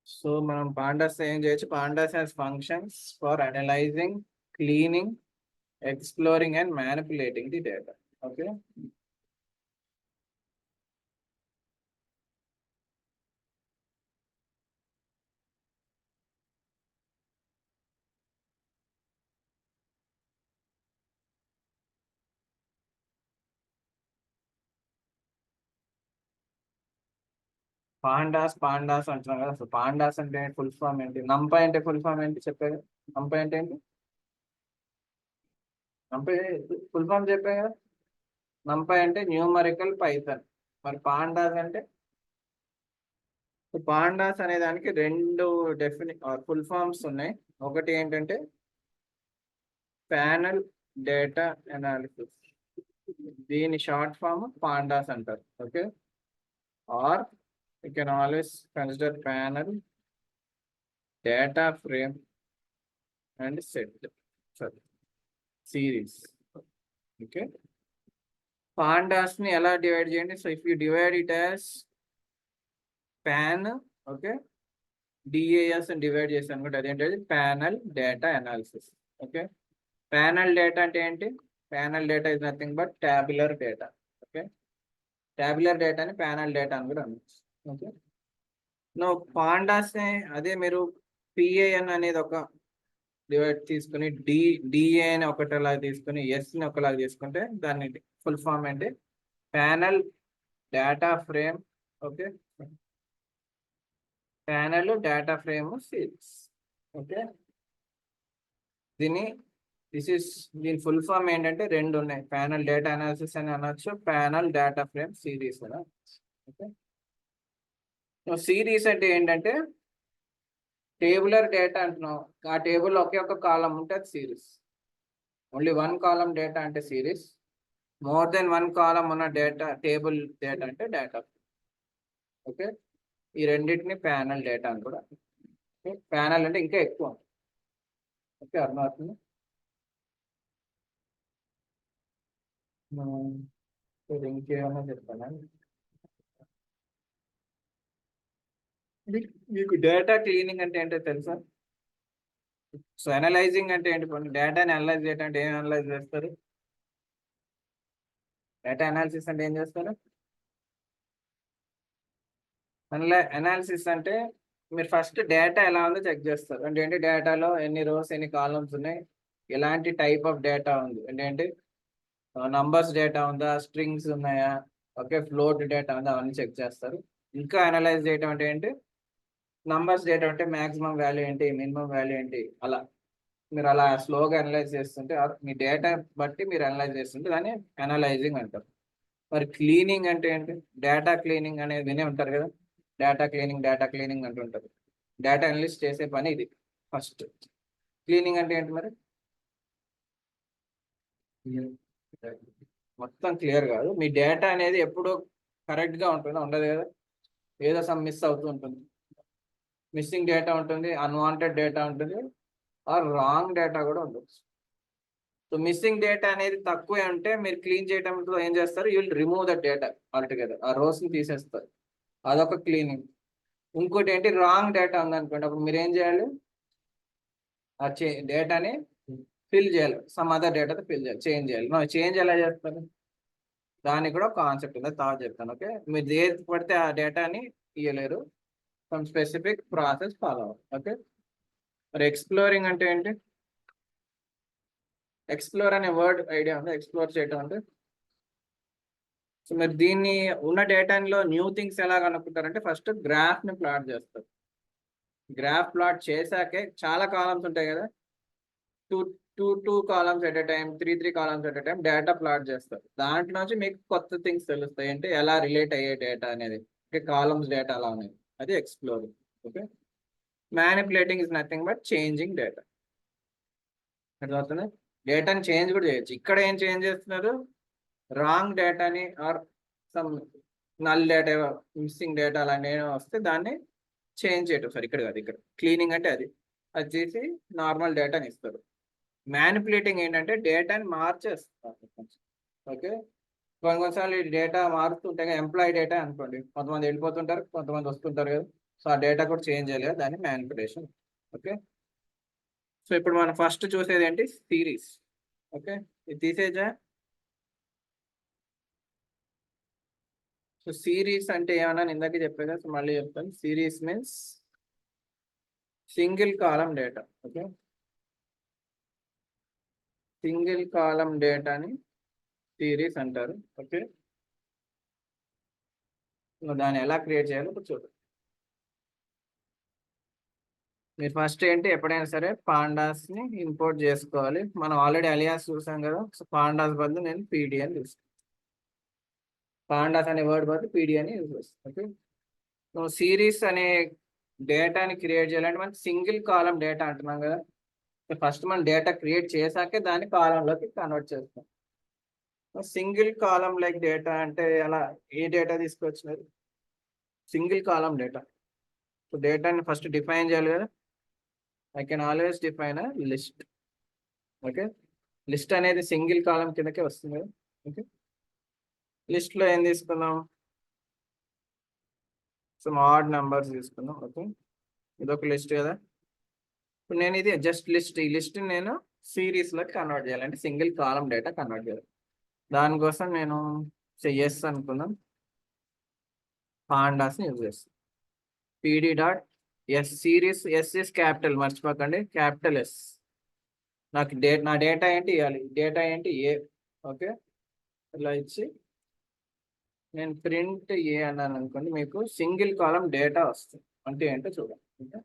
so మనం పాండాస్ ఏం చేయొచ్చు, pandas has functions for analysing, cleaning, exploring and manipulating the data. Okay, pandas అంటున్నాం కదా, అసలు పాండాస్ అంటే ఫుల్ ఫామ్ ఏంటి, నంపై అంటే ఫుల్ ఫామ్ ఏంటి చెప్పేది, నంపై అంటే ఏంటి, నంపై ఫుల్ ఫామ్ చెప్పే కదా, నంపై అంటే న్యూమరికల్ పైథాన్. మరి పాండాస్ అంటే, పాండాస్ అనే దానికి రెండు ఫుల్ ఫామ్స్ ఉన్నాయి. ఒకటి ఏంటంటే ప్యానల్ డేటా అనాలిసిస్, దీని షార్ట్ ఫామ్ పాండాస్ అంటారు. Okay, or you can always consider panel data frame and set series. Okay, pandas ని ఎలా డివైడ్ చేయండి, so if you divide it as pan, okay, DAS అని divide చేసి అనుకుంటే అదేంటది panel data analysis. Okay, panel data అంటే ఏంటి, panel data is nothing but tabular data. Okay, tabular డేటాని ప్యానల్ డేటా అని కూడా అనొచ్చు. ఓకే, నో పాండాస్ అదే మీరు పిఏఎన్ అనేది ఒక డివైడ్ తీసుకుని డిఏ అని ఒకటిలా తీసుకుని ఎస్ని ఒకలాగా తీసుకుంటే దాన్ని ఫుల్ ఫామ్ ఏంటి, panel data frame. Okay, panel data frame series. Okay, దీని ఫుల్ ఫామ్ ఏంటంటే రెండు ఉన్నాయి, ప్యానల్ డేటా అనాలిసిస్ అని అనొచ్చు, ప్యానల్ డేటా ఫ్రేమ్ సిరీస్ అని. ఓకే, సిరీస్ అంటే ఏంటంటే టేబులర్ డేటా అంటున్నాం, ఆ టేబుల్ ఒకే ఒక కాలం ఉంటే అది సిరీస్. ఓన్లీ వన్ కాలం డేటా అంటే సిరీస్, మోర్ దెన్ వన్ కాలం ఉన్న డేటా టేబుల్ డేటా అంటే డేటా. ఓకే, ఈ రెండింటిని ప్యానల్ డేటా అని కూడా. ఓకే, ప్యానల్ అంటే ఇంకా ఎక్కువ. ఓకే, అర్థమవుతుంది. ఇంకేమన్నా చెప్తానా, మీకు డేటా క్లీనింగ్ అంటే ఏంటో తెలుసా. సో అనలైజింగ్ అంటే ఏంటి, కొన్ని డేటాని అనలైజ్ చేయడం అంటే ఏం అనలైజ్ చేస్తారు, డేటా అనాలిసిస్ అంటే ఏం చేస్తారు, అనాలిసిస్ అంటే మీరు ఫస్ట్ డేటా ఎలా ఉందో చెక్ చేస్తారు. అంటే ఏంటి, డేటాలో ఎన్ని రోస్ ఎన్ని కాలమ్స్ ఉన్నాయి, ఎలాంటి టైప్ ఆఫ్ డేటా ఉంది, అంటే ఏంటి నంబర్స్ డేటా ఉందా, స్ట్రింగ్స్ ఉన్నాయా, ఓకే, ఫ్లోట్ డేటా ఉందా, అవన్నీ చెక్ చేస్తారు. ఇంకా అనలైజ్ చేయడం అంటే ఏంటి, నంబర్స్ డేటా అంటే మాక్సిమం వాల్యూ ఏంటి, మినిమం వాల్యూ ఏంటి, అలా మీరు అలా స్లోగా అనలైజ్ చేస్తుంటే మీ డేటా బట్టి మీరు అనలైజ్ చేస్తుంటే దాన్ని అనలైజింగ్ అంటారు. మరి క్లీనింగ్ అంటే ఏంటి, డేటా క్లీనింగ్ అనేది వినే ఉంటారు కదా, డేటా క్లీనింగ్ అంటుంటారు. డేటా అనలిస్ట్ చేసే పని ఇది ఫస్ట్. క్లీనింగ్ అంటే ఏంటి మరి, మొత్తం క్లియర్ కాదు, మీ డేటా అనేది ఎప్పుడు కరెక్ట్గా ఉంటుందో ఉండదు కదా, ఏదో సమ్ మిస్ అవుతూ ఉంటుంది, మిస్సింగ్ డేటా ఉంటుంది, అన్వాంటెడ్ డేటా ఉంటుంది, ఆర్ రాంగ్ డేటా కూడా ఉండొచ్చు. సో మిస్సింగ్ డేటా అనేది తక్కువే ఉంటే మీరు క్లీన్ చేయడంతో ఏం చేస్తారు, you will remove the data altogether, ఆ రోస్ని తీసేస్తారు, అదొక క్లీనింగ్. ఇంకోటి ఏంటి, రాంగ్ డేటా ఉందనుకోండి, అప్పుడు మీరు ఏం చేయాలి, ఆ డేటాని ఫిల్ చేయాలి, సమ్ అదర్ డేటాతో ఫిల్ చేయాలి, చేంజ్ చేయాలి. చేంజ్ ఎలా చేస్తారు, దానికి కూడా కాన్సెప్ట్ ఉంది, తర్వాత చెప్తాను. ఓకే, మీరు ఏది పడితే ఆ డేటాని ఇవ్వలేరు, సమ్ స్పెసిఫిక్ ప్రాసెస్ ఫాలో అవ్వాలి. ఓకే, మరి ఎక్స్ప్లోరింగ్ అంటే ఏంటి? ఎక్స్ప్లోర్ అనే వర్డ్ ఐడియా ఉంది, ఎక్స్ప్లోర్ చేయటం అంటే. సో మీరు దీన్ని ఉన్న డేటాలో న్యూ థింగ్స్ ఎలా కనుక్కుంటారంటే ఫస్ట్ గ్రాఫ్ని ప్లాట్ చేస్తారు. గ్రాఫ్ ప్లాట్ చేశాకే చాలా కాలమ్స్ ఉంటాయి కదా, two two columns at a time, three columns at a time data plot చేస్తారు. దాంట్లో నుంచి మీకు కొత్త థింగ్స్ తెలుస్తాయి, అంటే ఎలా రిలేట్ అయ్యే డేటా అనేది. ఓకే, కాలమ్స్ డేటా అలా ఉన్నాయి, అది exploring. Okay, manipulating is nothing but changing data. అర్థమవుతుంది, డేటాని చేంజ్ కూడా చేయొచ్చు. ఇక్కడ ఏం చేంజ్ చేస్తున్నారు? రాంగ్ డేటాని or some null data, missing data అలాంటి వస్తే దాన్ని చేంజ్ చేయటం. సార్ ఇక్కడ కాదు, ఇక్కడ క్లీనింగ్ అంటే అది అది చేసి నార్మల్ డేటాని ఇస్తారు. మ్యానిపులేటింగ్ ఏంటంటే డేటాని మార్చేస్తారు. ఓకే, కొన్నిసార్లు ఈ డేటా మారుతుంటే ఎంప్లాయీ డేటా అనుకోండి, కొంతమంది వెళ్ళిపోతుంటారు, కొంతమంది వస్తుంటారు కదా, సో ఆ డేటా కూడా చేంజ్ చేయాలి కదా, దాన్ని మ్యానిపులేషన్. ఓకే, సో ఇప్పుడు మనం ఫస్ట్ చూసేది ఏంటి? సిరీస్. ఓకే, ఇది తీసేజా. సో సిరీస్ అంటే ఏమన్నా ఇందాక చెప్పాను కదా, సో మళ్ళీ చెప్తాను. Series means single column data. Okay, single కాలం డేటాని సిరీస్ అంటారు. ఓకే, దాన్ని ఎలా క్రియేట్ చేయాలో ఇప్పుడు చూద్దాం. మీరు ఫస్ట్ ఏంటి, ఎప్పుడైనా సరే పాండాస్ని ఇంపోర్ట్ చేసుకోవాలి. మనం ఆల్రెడీ అలియాస్ చూసాం కదా, సో పాండాస్ బదులు నేను పీడి అని చూస్తాను. పాండాస్ అనే వర్డ్ బదులు పీడి అని యూజ్ చేస్తాను. ఓకే, నువ్వు సిరీస్ అనే డేటాని క్రియేట్ చేయాలంటే మనం సింగిల్ కాలం డేటా అంటున్నాం కదా, ఫస్ట్ మనం డేటా క్రియేట్ చేశాకే దాన్ని కాలంలోకి కన్వర్ట్ చేస్తాం. సింగిల్ కాలం లైక్ డేటా అంటే ఎలా, ఏ డేటా తీసుకొచ్చినారు? Single column data. సో డేటాని ఫస్ట్ డిఫైన్ చేయాలి కదా. I can always define a list. Okay, list అనేది సింగిల్ కాలం కిందకే వస్తుంది కదా. ఓకే, లిస్ట్లో ఏం తీసుకుందాం? సమ్ ఆడ్ నెంబర్స్ తీసుకుందాం. ఓకే, ఇదొక లిస్ట్ కదా. ఇప్పుడు నేను ఇది జస్ట్ లిస్ట్, ఈ లిస్ట్ నేను సిరీస్లోకి కన్వర్ట్ చేయాలి, అంటే సింగిల్ కాలం డేటా కన్వర్ట్ చేయాలి. దానికోసం నేను ఎస్ అనుకుందాం, పాండాస్ని యూజ్ చేస్తాను. PD dot S series, S is capital, మర్చిపోకండి, క్యాపిటల్ ఎస్. నాకు నా డేటా ఏంటి ఇవ్వాలి, డేటా ఏంటి ఏ. ఓకే, ఇలా ఇచ్చి నేను ప్రింట్ ఏ అన్నాను అనుకోండి, మీకు సింగిల్ కాలం డేటా వస్తుంది. అంటే ఏంటో చూడండి. ఓకే,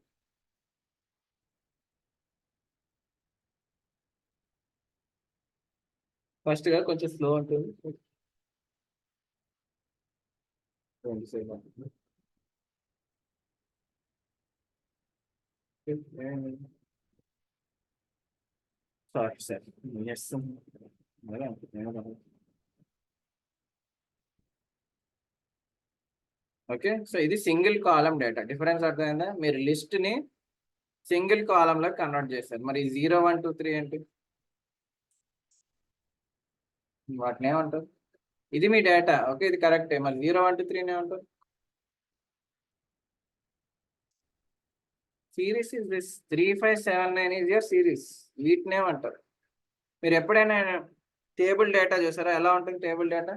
ఫస్ట్గా కొంచెం స్లో ఉంటుంది. Sorry sir, yes. Okay, so ఇది సింగిల్ కాలం డేటా. డిఫరెన్స్ అర్థమైందా? మీరు లిస్ట్ని సింగిల్ కాలంలో కన్వర్ట్ చేస్తారు. మరి 0, 1, 2, 3 ఏంటి? వాటిని ఏమంటారు? ఇది మీ డేటా. ఓకే, ఇది కరెక్టే. మరి 0, 1, 2, 3 ఏమంటారు? Series is this 3, 5, 7, 9 is your series. వీటిని ఏమంటారు? మీరు ఎప్పుడైనా టేబుల్ డేటా చూసారా? ఎలా ఉంటుంది టేబుల్ డేటా?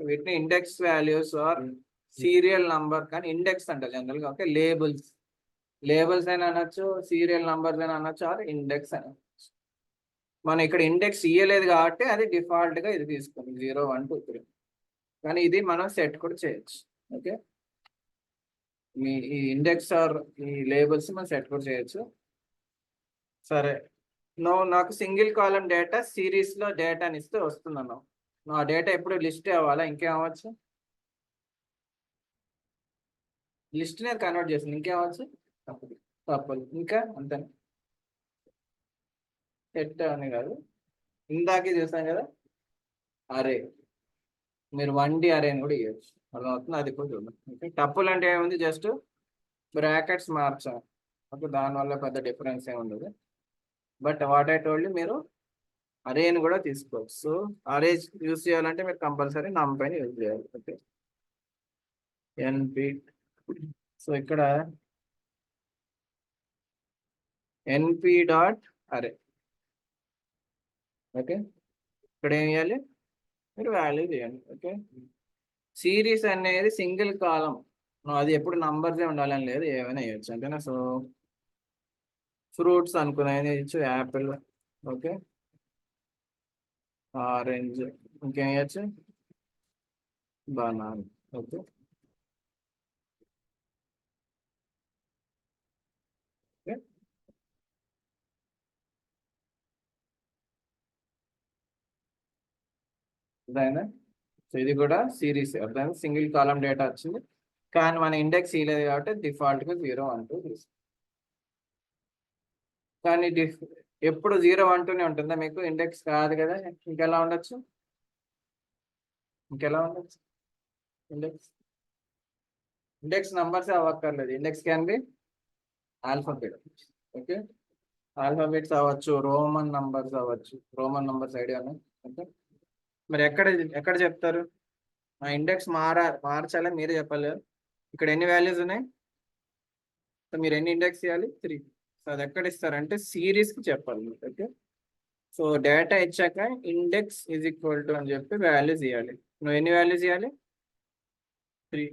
వీటిని index values or serial number, కానీ ఇండెక్స్ అంటారు జనరల్గా. ఓకే, లేబుల్స్, లేబుల్స్ అయినా అనొచ్చు, సీరియల్ నంబర్స్ అయినా అనొచ్చు, ఆర్ ఇండెక్స్ అని అనొచ్చు. మనం ఇక్కడ ఇండెక్స్ ఇయ్యలేదు కాబట్టి అది డిఫాల్ట్గా ఇది తీసుకుంది 0, 1, 2, 3. కానీ ఇది మనం సెట్ కూడా చేయొచ్చు. ఓకే, మీ ఈ ఇండెక్స్ ఆర్ ఈ లేబుల్స్ మనం సెట్ కూడా చేయొచ్చు. సరే, నాకు సింగిల్ కాలం డేటా సిరీస్లో డేటాని ఇస్తే వస్తుందన్నావు. ఆ డేటా ఎప్పుడు లిస్ట్ అవ్వాలా, ఇంకేం అవ్వచ్చు? లిస్ట్ అనేది కన్వర్ట్ చేస్తుంది, ఇంకేం అవ్వచ్చు? తప్పదు. ఇంకా అంతే, సెట్ అని కాదు, ఇందాకే చూసాం కదా అరే. మీరు 1D అరేని కూడా ఇవ్వచ్చు, అర్థమవుతుంది, అది కూడా చూద్దాం. ఓకే, టప్పుల్ అంటే ఏముంది, జస్ట్ బ్రాకెట్స్ మార్చాం. ఓకే, దానివల్ల పెద్ద డిఫరెన్స్ ఏమి ఉండదు. బట్ వాట్ ఐ టోల్డ్ మీరు అరేని కూడా తీసుకోవచ్చు. సో అరే యూజ్ చేయాలంటే మీరు కంపల్సరీ నమ్ పైన యూజ్ చేయాలి. ఓకే, ఎన్పి. సో ఇక్కడ ఎన్పి డాట్ అరే. ఓకే, ఇక్కడ ఏం చేయాలి? మీరు వాల్యూ చేయండి. ఓకే, సిరీస్ అనేది సింగిల్ కాలం, అది ఎప్పుడు నంబర్సే ఉండాలని లేదు, ఏమైనా వేయచ్చు అంతేనా. సో ఫ్రూట్స్ అనుకునేది వేయచ్చు, యాపిల్, ఓకే, ఆరెంజ్, ఇంకేం వేయచ్చు, బనానా, ఓకే. ఓకే, అర్థమైందా. సో ఇది కూడా సిరీస్, అర్థమైంది, సింగిల్ కాలం డేటా వచ్చింది, కానీ మన ఇండెక్స్ ఇవ్వలేదు కాబట్టి డిఫాల్ట్గా 0 1 2 తీసుకుంటాం. కానీ ఎప్పుడు 0 1 2 ఉంటుందా మీకు, ఇండెక్స్ కాదు కదా, ఇంకెలా ఉండొచ్చు, ఇంకెలా ఉండొచ్చు, ఇండెక్స్ ఇండెక్స్ నంబర్స్ అవ్వక్కర్లేదు, index can be alphabet. Okay, alphabets అవ్వచ్చు, రోమన్ నంబర్స్ అవ్వచ్చు, రోమన్ నంబర్స్ ఐడియా ఉన్నాయి. ఓకే, మరి ఎక్కడ ఎక్కడ చెప్తారు, ఆ ఇండెక్స్ మార్చాలని మీరే చెప్పాలి కదా. ఇక్కడ ఎన్ని వాల్యూస్ ఉన్నాయి, సో మీరు ఎన్ని ఇండెక్స్ చేయాలి, 3. సో అది ఎక్కడ ఇస్తారంటే సిరీస్కి చెప్పాలి మీరు. ఓకే, సో డేటా ఇచ్చాక ఇండెక్స్ ఈజ్ ఈక్వల్ టు అని చెప్పి వాల్యూస్ ఇవ్వాలి. నువ్వు ఎన్ని వాల్యూస్ ఇవ్వాలి, 3.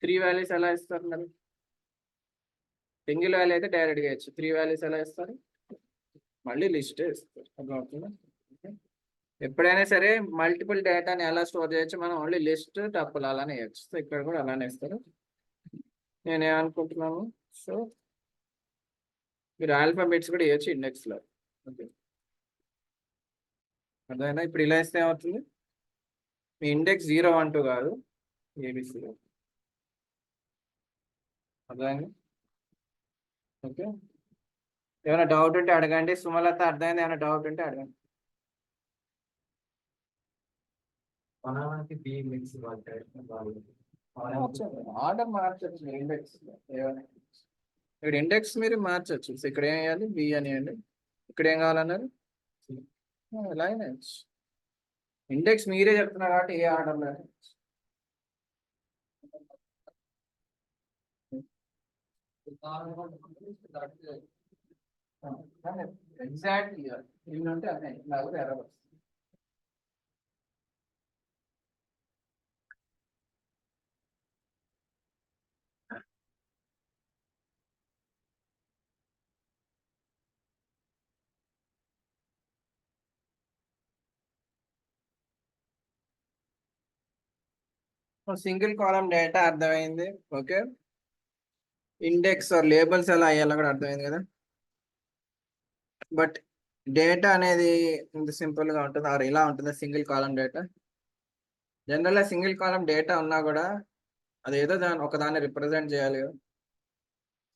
3 వాల్యూస్ ఎలా ఇస్తారు మరి, సింగిల్ వాల్యూ అయితే డైరెక్ట్గా ఇచ్చు, 3 వాల్యూస్ ఎలా ఇస్తారు, మళ్ళీ లిస్ట్ ఇస్తారు. అర్థమవుతుందా. ఓకే, ఎప్పుడైనా సరే మల్టిపుల్ డేటాని ఎలా స్టోర్ చేయొచ్చు, మనం ఓన్లీ లిస్ట్ టపుల్ అలానే వేయచ్చు. సో ఇక్కడ కూడా అలానే ఇస్తారు. నేనేమనుకుంటున్నాను, సో మీరు ఆల్ఫాబెట్స్ కూడా వేయచ్చు ఇండెక్స్లో. ఓకే, అర్థమైనా. ఇప్పుడు ఇలా ఇస్తే ఏమవుతుంది, మీ ఇండెక్స్ 0 1 2 కాదు, ఏబిసి. అర్థమైంది. ఓకే, ఏమైనా డౌట్ ఉంటే అడగండి. సుమలత అర్థమైంది, ఏమైనా డౌట్ ఉంటే అడగండి. ఆర్డర్ మార్చచ్చు మీరు ఇండెక్స్, ఏమైనా ఇక్కడ ఇండెక్స్ మీరు మార్చచ్చు. సో ఇక్కడ ఏం వేయాలి, బి అని వేయండి, ఇక్కడ ఏం కావాలన్నారు, ఎలా అయినా ఇండెక్స్ మీరే చెప్తున్నారు కాబట్టి ఏ ఆర్డర్లో ఎగ్జాక్ట్లీ ఏంటంటే అదే నాకు ఎర్రర్ వస్తుంది. సింగిల్ కాలం డేటా అర్థమైంది. ఓకే, ఇండెక్స్ ఆర్ లేబుల్స్ ఎలా అయ్యాలో కూడా అర్థమైంది కదా. బట్ డేటా అనేది ఇంత సింపుల్ గా ఉంటుంది, ఆర్ ఇలా ఉంటుంది సింగిల్ కాలం డేటా. జనరల్గా సింగిల్ కాలం డేటా ఉన్నా కూడా అదేదో ఒకదాన్ని రిప్రజెంట్ చేయాలి కదా.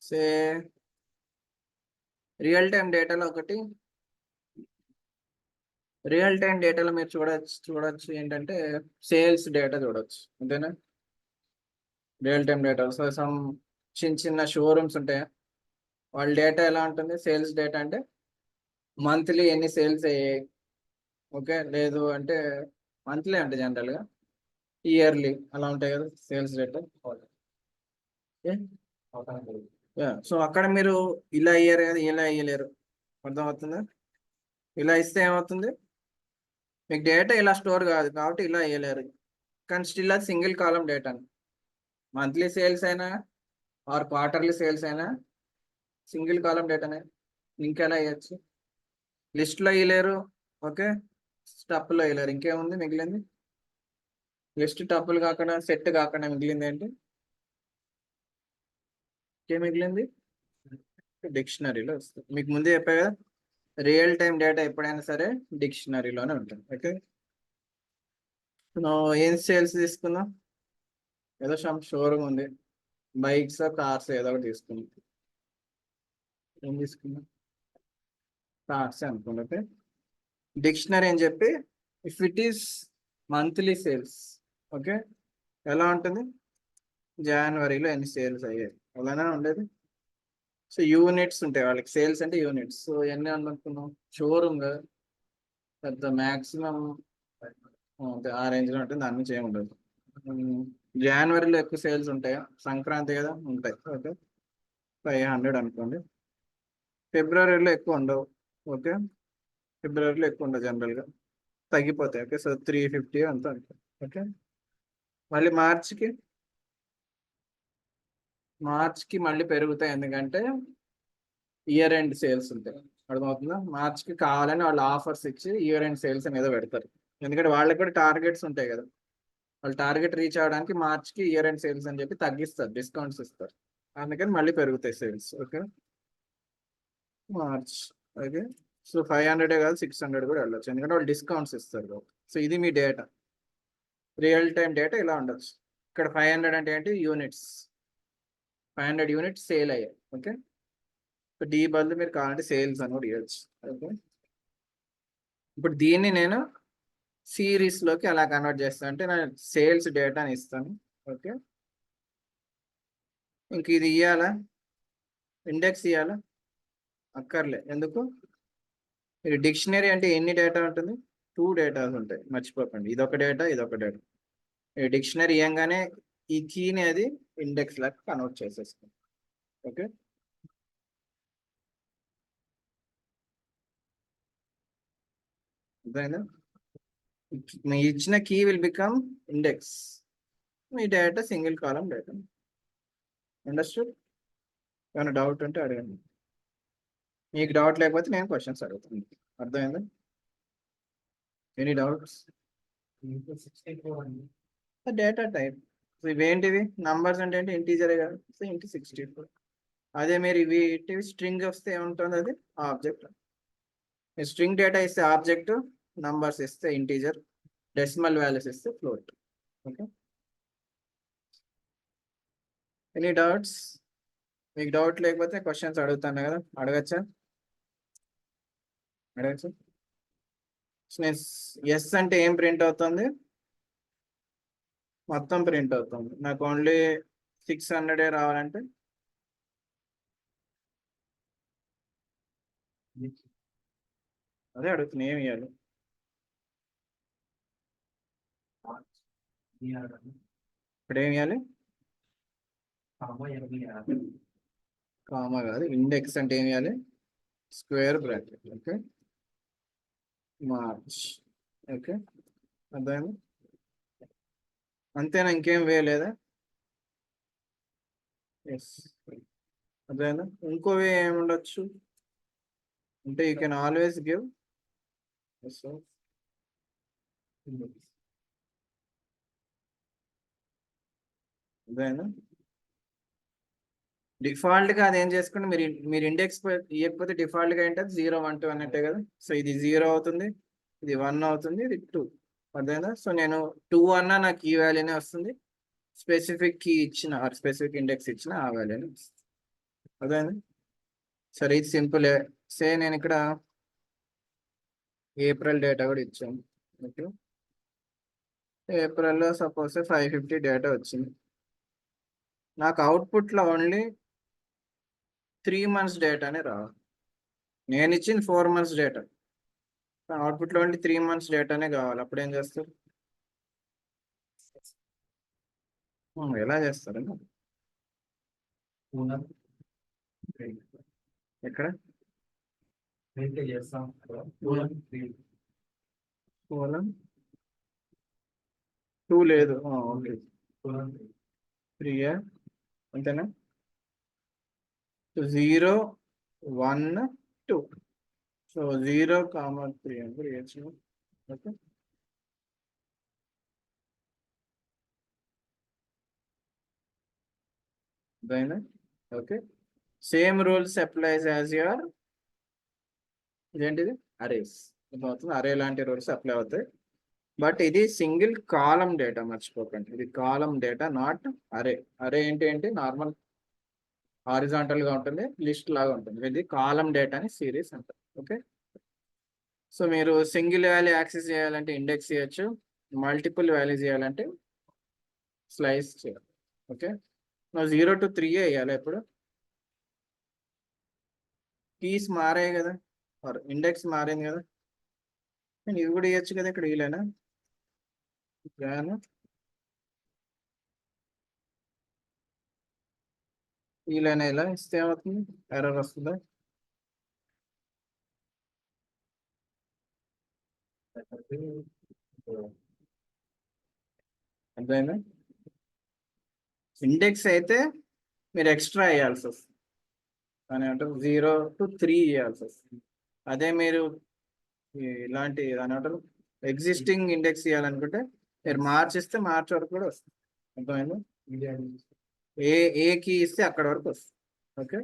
సే రియల్ టైం డేటాలో ఒకటి, రియల్ టైం డేటాలో మీరు చూడొచ్చు ఏంటంటే సేల్స్ డేటా చూడొచ్చు, అంతేనా. Real time data, so some చిన్న చిన్న షోరూమ్స్ ఉంటాయి, వాళ్ళ డేటా ఎలా ఉంటుంది, సేల్స్ డేటా అంటే మంత్లీ ఎన్ని సేల్స్ అయ్యాయి. ఓకే, లేదు అంటే మంత్లీ అంటే జనరల్గా ఇయర్లీ అలా ఉంటాయి కదా సేల్స్ డేటా. సో అక్కడ మీరు ఇలా అయ్యారు కదా, ఇలా అయ్యలేరు, అర్థమవుతుందా. ఇలా ఇస్తే ఏమవుతుంది, మీకు డేటా ఇలా స్టోర్ కాదు కాబట్టి ఇలా అయ్యలేరు, కానీ స్టిల్ అది single column data. Monthly sales అయినా ఆర్ క్వార్టర్లీ సేల్స్ అయినా సింగిల్ కాలం డేటానే. ఇంకెలా వేయచ్చు, లిస్ట్లో వేయలేరు, ఓకే, టప్పులో వేయలేరు, ఇంకేముంది మిగిలింది, లిస్ట్ టప్పులు కాకుండా సెట్ కాకుండా మిగిలింది ఏంటి, ఇంకేం మిగిలింది, డిక్షనరీలో వస్తుంది. మీకు ముందే చెప్పా కదా, రియల్ టైం డేటా ఎప్పుడైనా సరే డిక్షనరీలోనే ఉంటుంది. ఓకే, ఏం సేల్స్ తీసుకుందాం, ఏదో షోరూమ్ ఉంది, బైక్స్ కార్స్ ఏదో ఒకటి తీసుకుందాం, ఏం తీసుకుందాం, కార్స్ అనుకోండి. ఓకే, డిక్షనరీ అని చెప్పి if it is monthly sales, okay, ఎలా ఉంటుంది, జనవరిలో ఎన్ని సేల్స్ అయ్యాయి అలానే ఉండేది. సో యూనిట్స్ ఉంటాయి వాళ్ళకి, సేల్స్ అంటే యూనిట్స్. సో ఎన్ని అనుకున్నాం, షోరూమ్ పెద్ద మ్యాక్సిమం ఆ రేంజ్లో ఉంటుంది, దాని నుంచి ఏమి ఉండదు. జనవరిలో ఎక్కువ సేల్స్ ఉంటాయా, సంక్రాంతి కదా ఉంటాయి. ఓకే, 500 అనుకోండి. ఫిబ్రవరిలో ఎక్కువ ఉండవు. ఓకే, ఫిబ్రవరిలో ఎక్కువ ఉండదు జనరల్గా. తగ్గిపోతాయి. ఓకే, సో 350 అంతా. ఓకే, మళ్ళీ మార్చ్కి మళ్ళీ పెరుగుతాయి, ఎందుకంటే ఇయర్ ఎండ్ సేల్స్ ఉంటాయి. అర్థమవుతుందా? మార్చ్కి కావాలని వాళ్ళు ఆఫర్స్ ఇచ్చి ఇయర్ ఎండ్ సేల్స్ అనేది పెడతారు, ఎందుకంటే వాళ్ళకి కూడా టార్గెట్స్ ఉంటాయి కదా. వాళ్ళు టార్గెట్ రీచ్ అవ్వడానికి మార్చ్కి ఇయర్ ఎండ్ సేల్స్ అని చెప్పి తగ్గిస్తారు, డిస్కౌంట్స్ ఇస్తారు. అందుకని మళ్ళీ పెరుగుతాయి sales. Okay, March. Okay, so 500 కాదు 600 కూడా వెళ్ళొచ్చు, ఎందుకంటే వాళ్ళు డిస్కౌంట్స్ ఇస్తారు. సో ఇది మీ డేటా, రియల్ టైం డేటా ఇలా ఉండొచ్చు. ఇక్కడ 500 అంటే ఏంటి? యూనిట్స్. 500 యూనిట్స్ సేల్ అయ్యాయి. ఓకే, సో డి బదులు మీరు కావాలంటే సేల్స్ అని కూడా ఇవ్వచ్చు. ఓకే, ఇప్పుడు దీన్ని నేను సిరీస్లోకి అలా కన్వర్ట్ చేస్తాను, అంటే నేను సేల్స్ డేటాని ఇస్తాను. ఓకే, ఇంక ఇది ఇవ్వాలా? ఇండెక్స్ ఇవ్వాలా? అక్కర్లే. ఎందుకు? ఇది డిక్షనరీ అంటే ఎన్ని డేటా ఉంటుంది? 2 డేటాస్ ఉంటాయి, మర్చిపోకండి. ఇదొక డేటా, ఇదొక డేటా. ఈ డిక్షనరీ ఇవ్వగానే ఈ కీని అది ఇండెక్స్ లాగా కన్వర్ట్ చేసేస్తుంది. ఓకే, అర్థమైందా? మీ ఇచ్చిన కీ విల్ బికమ్ ఇండెక్స్, మీ data single column data. Understood? ఏమైనా డౌట్ ఉంటే అడగండి. మీకు డౌట్ లేకపోతే నేను క్వశ్చన్స్ అడుగుతాను. అర్థమైందా? Any doubts? Data type. So ఇవేంటివి? నంబర్స్ అంటే ఏంటి? ఇంటీజరే కదా, సో ఇంటి 64. అదే మీరు ఇవి స్ట్రింగ్ వస్తే ఏముంటుంది? అది ఆబ్జెక్ట్. స్ట్రింగ్ డేటా ఇస్తే ఆబ్జెక్ట్, నంబర్స్ ఇస్తే ఇంటీజర్, డెసిమల్ వాల్యూస్ ఇస్తే ఫ్లోట్. Okay, any doubts? మీకు డౌట్ లేకపోతే క్వశ్చన్స్ అడుగుతాను కదా, అడగచ్చా? అడగచ్చు. ఎస్ అంటే ఏం ప్రింట్ అవుతుంది? మొత్తం ప్రింట్ అవుతుంది. నాకు ఓన్లీ 600 రావాలంటే అదే అడుగుతున్నా, ఏమి ఇవ్వాలి? ఇప్పుడు ఏమి ఇవ్వాలి? కామా కాదు, ఇండెక్స్ అంటే ఏమి ఇవ్వాలి? Square bracket. Okay, March. Okay, అర్థమైంది? అంతేనా? ఇంకేం వేయలేదా? ఎస్, అర్థమైందా? ఇంకోవి ఏమి ఉండొచ్చు అంటే యూ కెన్ ఆల్వేస్ గివ్ అర్థమైందా? డిఫాల్ట్ గా అది ఏం చేసుకుంటే మీరు ఇండెక్స్ ఇవ్వకపోతే డిఫాల్ట్ గా ఏంటంటే 0 1 2 అన్నట్టే కదా. సో ఇది 0 అవుతుంది, ఇది 1 అవుతుంది, ఇది 2. అర్థమైందా? సో నేను 2 అన్నా నాకు ఈ వాల్యూనే వస్తుంది, స్పెసిఫిక్ కీ ఇచ్చిన స్పెసిఫిక్ ఇండెక్స్ ఇచ్చిన ఆ వాల్యూనే వస్తుంది. అర్థమైందా? సరే, ఇది సింపుల్. సే నేను ఇక్కడ ఏప్రిల్ డేటా కూడా ఇచ్చాను. ఓకే, ఏప్రిల్లో సపోజ్ 550 డేటా వచ్చింది. నాకు అవుట్పుట్లో ఓన్లీ 3 months డేటానే రావాలి. నేను ఇచ్చింది 4 months డేటా, అవుట్పుట్లో ఓన్లీ 3 months డేటానే కావాలి. అప్పుడు ఏం చేస్తారు? ఎలా చేస్తారండి? ఎక్కడ కోలం 2 లేదు. ఓకే, 3 అంతేనా? 0 1 2. సో 0, 3 అని వేయచ్చు. ఓకే, అర్థమైందా? Okay, same rules applies as your ఇదేంటిది అరేస్. అవుతుంది, అరే లాంటి రూల్స్ అప్లై అవుతాయి. బట్ ఇది సింగిల్ కాలం డేటా, మర్చిపోకండి. ఇది కాలం డేటా, నాట్ అరే. అరే ఏంటి ఏంటి నార్మల్ హారిజాంటల్ గా ఉంటుంది, లిస్ట్ లాగా ఉంటుంది. ఇది కాలం డేటాని సిరీస్ అంటారు. ఓకే, సో మీరు సింగిల్ వాల్యూ యాక్సెస్ చేయాలంటే ఇండెక్స్ చేయొచ్చు, మల్టిపుల్ వాల్యూ చేయాలంటే స్లైస్ చేయాలి. ఓకే, 0 to 3 వేయాలి. ఎప్పుడు కీస్ మారాయి కదా, ఇండెక్స్ మారింది కదా, నేను ఇది కూడా ఇవ్వచ్చు కదా. ఇక్కడ వీలేనా? వీలైనా ఇలా ఇస్తే ఏమవుతుంది? ఎర్రర్ వస్తుందా? అర్థమైందా? ఇండెక్స్ అయితే మీరు ఎక్స్ట్రా వేయాల్సి వస్తుంది అని అంటారు, 0 to 3 వేయాల్సి వస్తుంది. అదే మీరు ఇలాంటి అని అంటారు ఎగ్జిస్టింగ్ ఇండెక్స్ ఇవ్వాలనుకుంటే మీరు మార్చిస్తే మార్చ్ వరకు కూడా వస్తుంది. అర్థమైందా? ఏ ఏ కీ ఇస్తే అక్కడ వరకు వస్తుంది. Okay,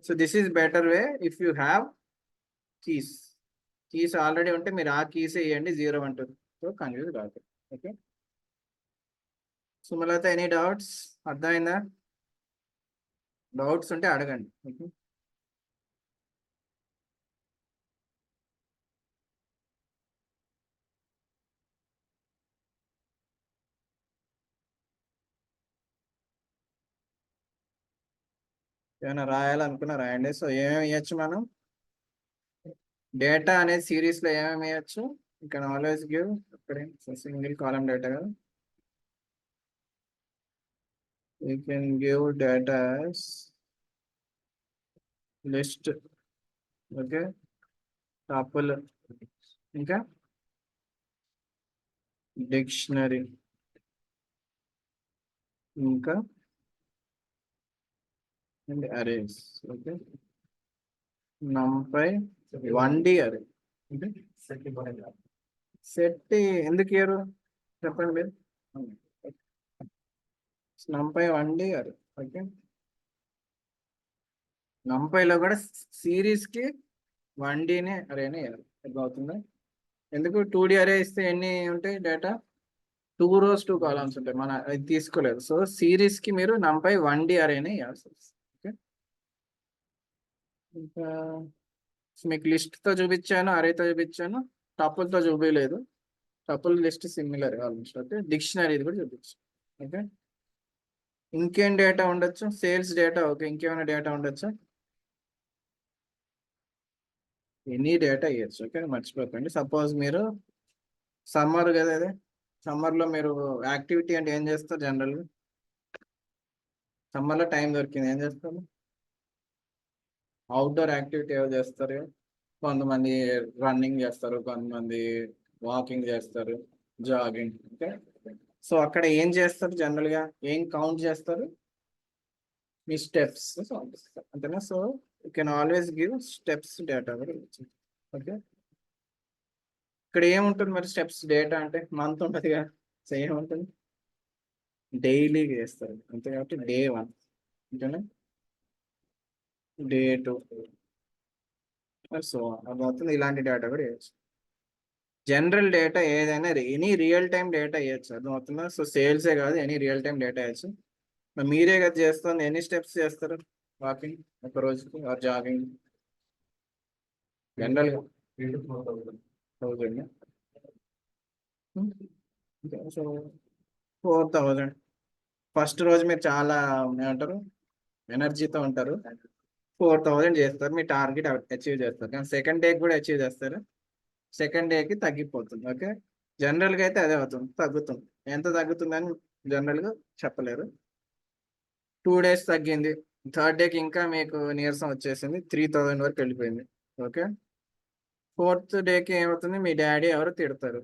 so this is better way if you have keys. Keys already ఉంటే మీరు ఆ కీస్ వేయండి, 0 అంటారు, సో కన్ఫ్యూజ్ కాదు. Okay, Sumalatha any doubts? అర్థమైందా? డౌట్స్ ఉంటే అడగండి. ఓకే, ఏమైనా రాయాలనుకున్నా రాయండి. సో ఏమేమి ఇవ్వచ్చు మనం? డేటా అనేది సిరీస్ లో ఏమేమి వేయచ్చు? You can always give single column data కదా. You can give data list, okay, tuple, ఇంకా డిక్షనరీ, ఇంకా arrays. Okay, NumPy 1D array. Set ఎందుకు ఇయ్యరు చెప్పండి మీరు? నంపై 1D అరే. ఓకే, నంపైలో కూడా సిరీస్ కి 1Dనే అరేనే ఇవ్వాలి. అవుతుందా? ఎందుకు 2D అరే ఇస్తే ఎన్ని ఉంటాయి డేటా? 2 rows 2 columns ఉంటాయి, మన అది తీసుకోలేదు. సో సిరీస్ కి మీరు నంపై 1D అరేనే ఇవ్వాల్సి వస్తుంది. ఓకే, ఇంకా మీకు లిస్ట్ తో చూపించాను, అరేతో చూపించాను, టపుల్ తో చూపించలేదు. Tuple list similar almost. Okay, dictionary కూడా చూపించాను. ఓకే, ఇంకేం డేటా ఉండొచ్చు? Sales data. ఓకే, ఇంకేమైనా డేటా ఉండొచ్చు? ఎనీ డేటా ఇవ్వచ్చు. ఓకే, మర్చిపోకండి. సపోజ్ మీరు సమ్మర్ కదా, అదే సమ్మర్లో మీరు యాక్టివిటీ అంటే ఏం చేస్తారు జనరల్గా? సమ్మర్లో టైం దొరికింది ఏం చేస్తారు? అవుట్డోర్ యాక్టివిటీ ఏవో చేస్తారు కదా. కొంతమంది రన్నింగ్ చేస్తారు, కొంతమంది వాకింగ్ చేస్తారు, జాగింగ్. ఓకే, సో అక్కడ ఏం చేస్తారు జనరల్గా? ఏం కౌంట్ చేస్తారు? మీ స్టెప్స్. అంతేనా? So you can always give steps data కూడా. ఓకే, ఇక్కడ ఏముంటుంది మరి? స్టెప్స్ డేటా అంటే మంత్ ఉంటుంది కదా, సో ఏముంటుంది? డైలీ చేస్తారు అంతే, కాబట్టి Day 1, అంతేనా? Day 2, సో అది అవుతుంది. ఇలాంటి డేటా కూడా వేయచ్చు. జనరల్ డేటా ఏదైనా ఎనీ రియల్ టైం డేటా వేయచ్చు. అర్థమవుతుందా? సో సేల్సే కాదు, ఎనీ రియల్ టైం డేటా వేయచ్చు. మరి మీరే కదా చేస్తుంది, ఎన్ని స్టెప్స్ చేస్తారు వాకింగ్ ఒక రోజుకి, ఆర్ జాగింగ్? జనరల్గా 1000. సో 4000. ఫస్ట్ రోజు మీరు చాలా ఏమంటారు ఎనర్జీతో ఉంటారు, 4000 చేస్తారు, మీ టార్గెట్ అచీవ్ చేస్తారు. కానీ సెకండ్ డే కూడా అచీవ్ చేస్తారు, సెకండ్ డేకి తగ్గిపోతుంది. ఓకే, జనరల్గా అయితే అదే అవుతుంది, తగ్గుతుంది. ఎంత తగ్గుతుందని జనరల్గా చెప్పలేరు. 2 days తగ్గింది, థర్డ్ డేకి ఇంకా మీకు నీరసం వచ్చేసింది, 3000 వరకు వెళ్ళిపోయింది. ఓకే, ఫోర్త్ డేకి ఏమవుతుంది? మీ డాడీ ఎవరు తిడతారు.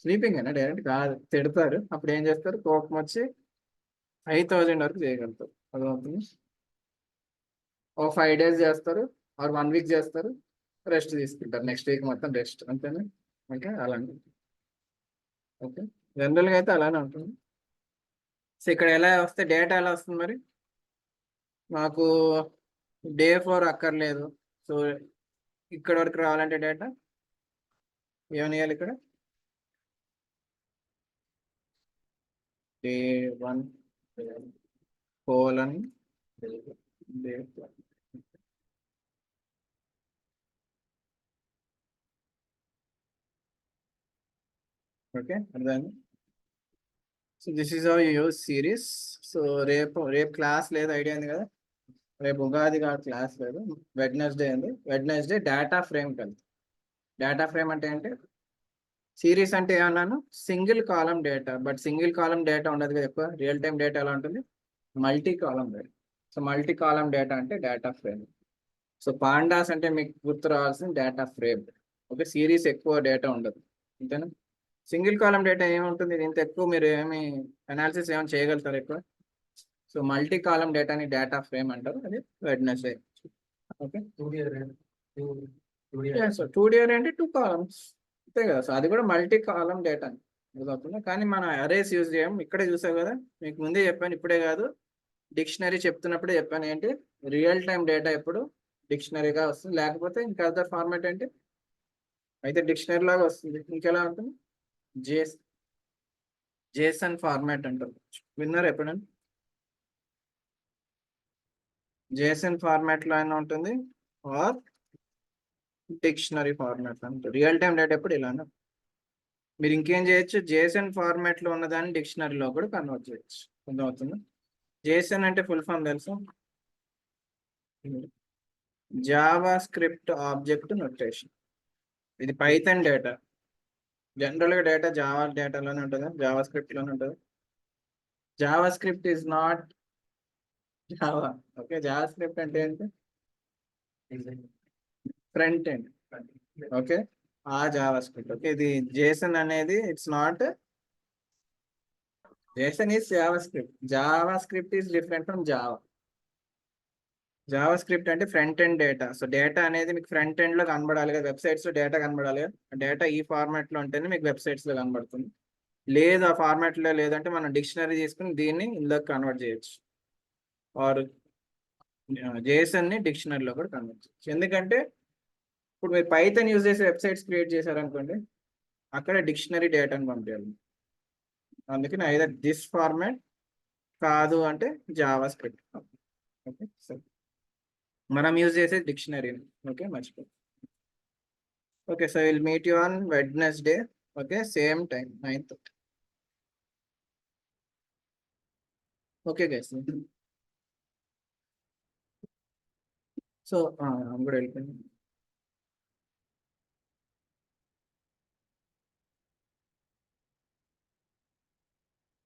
స్లీపింగ్ అయినా డైరెక్ట్ కాదు, తిడతారు. అప్పుడు ఏం చేస్తారు? కోపం వచ్చి 5000 వరకు చేయగలుగుతారు. అర్థమవుతుంది? ఓ 5 days చేస్తారు, ఆర్ 1 week చేస్తారు, రెస్ట్ తీసుకుంటారు, నెక్స్ట్ వీక్ మొత్తం రెస్ట్. అంతేనా? ఓకే, అలాంటి. ఓకే, జనరల్గా అయితే అలానే ఉంటుంది. సో ఇక్కడ ఎలా వస్తే డేటా ఎలా వస్తుంది మరి? మాకు Day 4 అక్కర్లేదు. సో ఇక్కడ వరకు రావాలంటే డేటా ఏమని ఇవ్వాలి? ఇక్కడ Day 1 కోలన్ Day 4. ఓకే, అర్థమైంది. So this is how you use series. So రేపు క్లాస్ లేదు, ఐడియా ఉంది కదా. రేపు ఉగాది కాదు, క్లాస్ లేదు. వెడ్నెస్డే ఉంది. వెడ్నెస్డే డేటా ఫ్రేమ్ కలిసి. డేటా ఫ్రేమ్ అంటే ఏంటి? సిరీస్ అంటే ఏమన్నాను? Single column data. But single column data ఉండదు కదా ఎక్కువ. రియల్ టైం డేటా ఎలా ఉంటుంది? Multi column data. So multi column data అంటే డేటా ఫ్రేమ్. సో పాండాస్ అంటే మీకు గుర్తు రావాల్సిన డేటా ఫ్రేమ్. ఓకే, సిరీస్ ఎక్కువ డేటా ఉండదు, అంతేనా. సింగిల్ కాలం డేటా ఏముంటుంది, ఇంత ఎక్కువ మీరు ఏమి అనాలిసిస్ ఏమైనా చేయగలుగుతారు ఎక్కువ. సో మల్టీ కాలం డేటాని డేటా ఫ్రేమ్ అంటారు, అది వెడ్నెస్డే. ఓకే, 2D అంటే 2 కాలమ్స్ అంతే కదా. సో అది కూడా మల్టీ కాలం డేటా అవుతుంది, కానీ మన అరేస్ యూజ్ చేయం. ఇక్కడే చూసావు కదా, మీకు ముందే చెప్పాను, ఇప్పుడే కాదు డిక్షనరీ చెప్తున్నప్పుడే చెప్పాను. ఏంటి, రియల్ టైం డేటా ఎప్పుడు డిక్షనరీగా వస్తుంది, లేకపోతే ఇంకా అదర్ ఫార్మాట్ ఏంటి అయితే డిక్షనరీ లాగా వస్తుంది. ఇంకెలా ఉంటుంది, జేస్ జేసన్ ఫార్మాట్ అంటారు, విన్నారు ఎప్పుడైనా. జేసన్ ఫార్మాట్ లో అయినా ఉంటుంది, ఆర్ డిక్షనరీ ఫార్మాట్ అంటే రియల్ టైం డేటా ఎప్పుడు ఇలానే. మీరు ఇంకేం చేయొచ్చు, జేసన్ ఫార్మాట్ లో ఉన్నదాన్ని డిక్షనరీలో కూడా కన్వర్ట్ చేయొచ్చు. అర్థమవుతుంది. జేసన్ అంటే ఫుల్ ఫామ్ తెలుసు, జావా స్క్రిప్ట్ ఆబ్జెక్ట్ నొటేషన్. ఇది పైథాన్ డేటా, జనరల్ గా డేటా జావా డేటాలోనే ఉంటుంది, జావా స్క్రిప్ట్ లోనే ఉంటుంది. JavaScript is not Java. Okay, JavaScript అంటే ఏంటి, ఫ్రంట్ ఎండ్. ఓకే, ఆ జావా స్క్రిప్ట్. ఓకే, ఇది జేసన్ అనేది it's not, JSON is JavaScript. JavaScript is different from Java. JavaScript అంటే front end data. So data అనేది మీకు front end లో కనబడాలి కదా, వెబ్సైట్స్ లో డేటా కనబడాలి కదా, డేటా ఈ ఫార్మాట్ లో ఉంటేనే మీకు వెబ్సైట్స్ లో కనబడుతుంది. లేదు ఆ ఫార్మాట్ లో లేదంటే మనం డిక్షనరీ తీసుకుని దీన్ని ఇందులోకి కన్వర్ట్ చేయొచ్చు, ఆర్ జేసన్ ని డిక్షనరీలో కూడా కన్వర్ట్ చేయొచ్చు. ఎందుకంటే ఇప్పుడు మీరు పైథాన్ యూజ్ చేసి వెబ్సైట్స్ క్రియేట్ చేశారనుకోండి, అక్కడ డిక్షనరీ డేటాను పంపించాలి. అందుకని ఐదర్ దిస్ ఫార్మాట్, కాదు అంటే జావా స్క్రిప్ట్. ఓకే, సరే మనం యూజ్ చేసే డిక్షనరీ. ఓకే, మర్చిపో. Okay, so will meet you on Wednesday. Okay, same time 9th. Okay guys, so కూడా వెళ్ళిపోయింది.